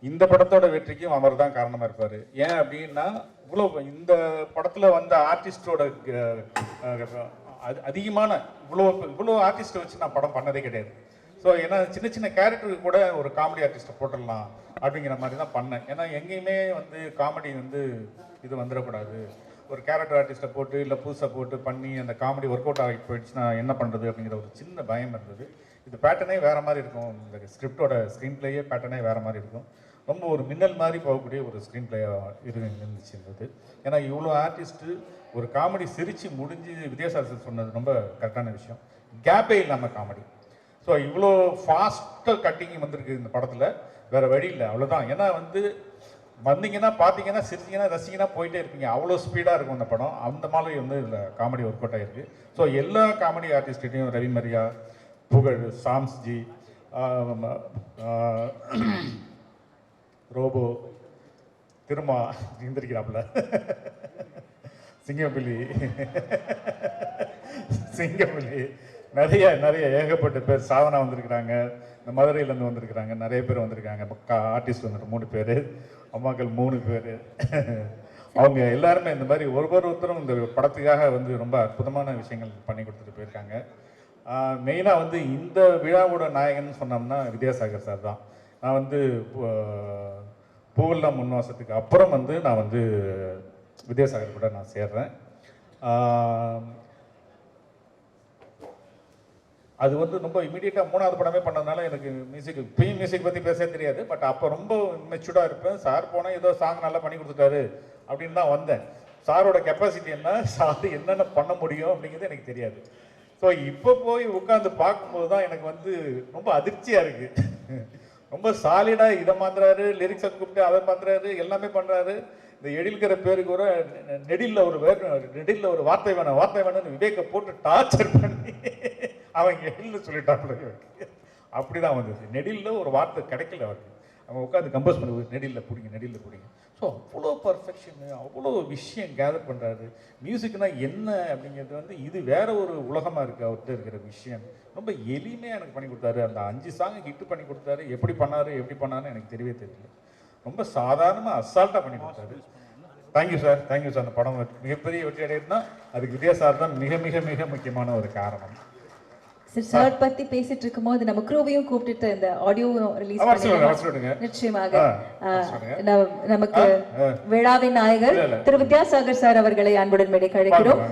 S13: இந்த படத்தோட வெற்றிக்கும் அவர் தான் காரணமாக இருப்பார். ஏன் அப்படின்னா இவ்வளோ இந்த படத்தில் வந்த ஆர்டிஸ்டோட அதிகமான இவ்வளோ ஆர்டிஸ்ட்டை வச்சு நான் படம் பண்ணதே கிடையாது. ஸோ ஏன்னா சின்ன சின்ன கேரக்டருக்கு கூட ஒரு காமெடி ஆர்டிஸ்ட்டை போட்டுடலாம் அப்படிங்கிற மாதிரி தான் பண்ணேன். ஏன்னா எங்கேயுமே வந்து காமெடி வந்து இது வந்துடக்கூடாது. ஒரு கேரக்டர் ஆர்டிஸ்ட்டை போட்டு இல்லை புதுசாக போட்டு பண்ணி அந்த காமெடி ஒர்க் அவுட் ஆகி போயிடுச்சுன்னா என்ன பண்ணுறது அப்படிங்கிற ஒரு சின்ன பயம் இருந்தது. இது பேட்டர்னே வேறு மாதிரி இருக்கும். இந்த ஸ்கிரிப்டோட ஸ்க்ரீன் பிளேயே பேட்டர்னே வேறு மாதிரி இருக்கும். ரொம்ப ஒரு மின்னல் மாதிரி போகக்கூடிய ஒரு ஸ்க்ரீன் பிளேயாக இருந்துச்சு இருந்தது. ஏன்னா இவ்வளோ ஆர்டிஸ்ட்டு ஒரு காமெடி சிரித்து முடிஞ்சு வித்யாசாகர் சொன்னது ரொம்ப கரெக்டான விஷயம். கேப்பே இல்லாமல் காமெடி. ஸோ இவ்வளோ ஃபாஸ்ட்டாக கட்டிங் வந்திருக்கு இந்த படத்தில், வேறு வழி இல்லை, அவ்வளோதான். ஏன்னா வந்து வந்தீங்கன்னா பார்த்தீங்கன்னா சிரிச்சிங்கன்னா ரசிங்கன்னா போயிட்டே இருப்பீங்க. அவ்வளோ ஸ்பீடாக இருக்கும் இந்த படம். அந்த மாதிரி வந்து இதில் காமெடி ஒர்க் அவுட் ஆகிருக்கு. ஸோ எல்லா காமெடி ஆர்டிஸ்ட்டையும் ரவி மரியா, புகழ், சாம்ஸ்ஜி, ரோபோ, திருமா இருந்திருக்கிறாப்புல, சிங்கப்புலி நிறைய நிறைய ஏகப்பட்ட பேர், சாதனா வந்திருக்கிறாங்க, இந்த மதுரையிலேருந்து வந்திருக்கிறாங்க, நிறைய பேர் வந்திருக்காங்க. ஆர்டிஸ்ட் வந்துட்டு 3 பேர், அம்மாக்கள் 3 பேர். அவங்க எல்லாருமே இந்த மாதிரி ஒருத்தரும் இந்த படத்துக்காக வந்து ரொம்ப அற்புதமான விஷயங்கள் பண்ணி கொடுத்துட்டு போயிருக்காங்க. மெயினாக வந்து இந்த விழாவோட நாயகன் சொன்னோம்னா வித்யாசாகர் சார் தான். நான் வந்து பூவெல்லாம் முன்வாசத்துக்கு அப்புறம் வந்து நான் வந்து வித்யாசாகர் கூட நான் சேர்றேன். அது வந்து ரொம்ப இமீடியட்டாக 3வது படமே பண்ணதுனால எனக்கு மியூசிக் பற்றி பேச தெரியாது. பட் அப்போ ரொம்ப மெச்சூர்டாக இருப்பேன். சார் போனால் ஏதோ சாங் நல்லா பண்ணி கொடுத்துட்டாரு அப்படின்னு தான் வந்தேன். சாரோட கெப்பாசிட்டி என்ன, சார் என்னென்ன பண்ண முடியும் அப்படிங்கிறது எனக்கு தெரியாது. ஸோ இப்போ போய் உட்காந்து பார்க்கும்போது தான் எனக்கு வந்து ரொம்ப அதிர்ச்சியாக இருக்குது. ரொம்ப சாலிடாக இதை மாத்துறாரு, லிரிக்ஸை கூப்பிட்டு அதை மாத்துறாரு, எல்லாமே பண்ணுறாரு. இந்த எழில்கிற பேருக்கு கூட நெடில்ல ஒரு வார்த்தை வேணும்னு விவேக்கை போட்டு டார்ச்சர் பண்ணி அவங்க எழில்னு சொல்லிட்டாப்புல. அப்படிதான் வந்தது. நெடில்ல ஒரு வார்த்தை கிடைக்கல அவருக்கு. அவங்க உட்காந்து கம்போஸ் பண்ணுவது நெடில்ல பிடிங்க. ஸோ அவ்வளோ பர்ஃபெக்ஷனு, அவ்வளோ விஷயம் கேதர் பண்ணுறாரு. மியூசிக்னா என்ன அப்படிங்கிறது வந்து இது வேற ஒரு உலகமாக இருக்குது அவர்கிட்ட இருக்கிற விஷயம். ரொம்ப எளிமையாக எனக்கு பண்ணி கொடுத்தாரு. அந்த 5 சாங்கு ஹிட்டு பண்ணி கொடுத்தாரு. எப்படி பண்ணாருன்னு எனக்கு தெரியவே தெரியல. ரொம்ப சாதாரணமாக அசால்ட்டாக பண்ணி கொடுத்தாரு. Thank you sir. அந்த படம் மிகப்பெரிய வெற்றி அடையுதுன்னா அதுக்கு வித்யா சார் தான் மிக மிக மிக முக்கியமான ஒரு காரணம்.
S7: சார் பத்தி பேசிட்டு இருக்கும்போது நம்ம க்ரூவையும் கூப்பிட்டு இந்த ஆடியோ ரிலீஸ்
S13: பண்ணுங்க.
S7: நிச்சயமாக நமக்கு விழாவின் நாயகர் திரு வித்யாசாகர் சார் அவர்களை அன்புடன் மேடை அழைக்கிறோம்.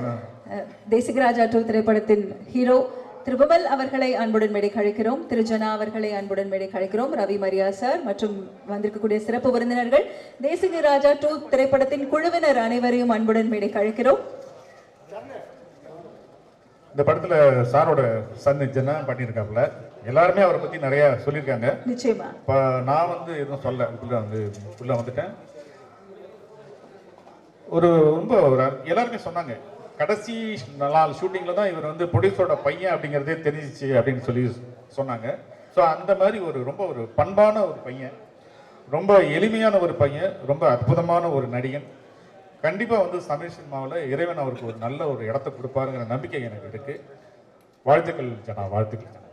S7: தேசிகராஜா 2 திரைப்படத்தின் ஹீரோ திரு விமல் அவர்களை அன்புடன் மேடை அழைக்கிறோம். திரு ஜனா அவர்களை அன்புடன் மேடை அழைக்கிறோம். ரவி மரியா சார் மற்றும் வந்திருக்கக்கூடிய சிறப்பு விருந்தினர்கள், தேசிகராஜா 2 திரைப்படத்தின் குழுவினர் அனைவரையும் அன்புடன் மேடை அழைக்கிறோம்.
S13: இந்த படத்துல சாரோட சன் ஜனா பண்ணியிருக்காப்புல. எல்லாருமே அவரை பத்தி நிறைய சொல்லியிருக்காங்க.
S7: நிச்சயமா
S13: இப்போ நான் வந்து எதுவும் சொல்ல உள்ள வந்துட்டேன். ரொம்ப எல்லாருமே சொன்னாங்க கடைசி நாள் ஷூட்டிங்ல தான் இவர் வந்து ப்ரொடியூசரோட பையன் அப்படிங்கிறதே தெரிஞ்சிச்சு அப்படின்னு சொல்லி சொன்னாங்க. ஸோ அந்த மாதிரி ரொம்ப ஒரு பண்பான ஒரு பையன், ரொம்ப எளிமையான ஒரு பையன், ரொம்ப அற்புதமான ஒரு நடிகன். கண்டிப்பாக வந்து தமிழ் சினிமாவில் இறைவன் அவருக்கு ஒரு நல்ல ஒரு இடத்த கொடுப்பாருங்கிற நம்பிக்கை எனக்கு இருக்கு. வாழ்த்துக்கள் ஜனா, வாழ்த்துக்கள் ஜனா.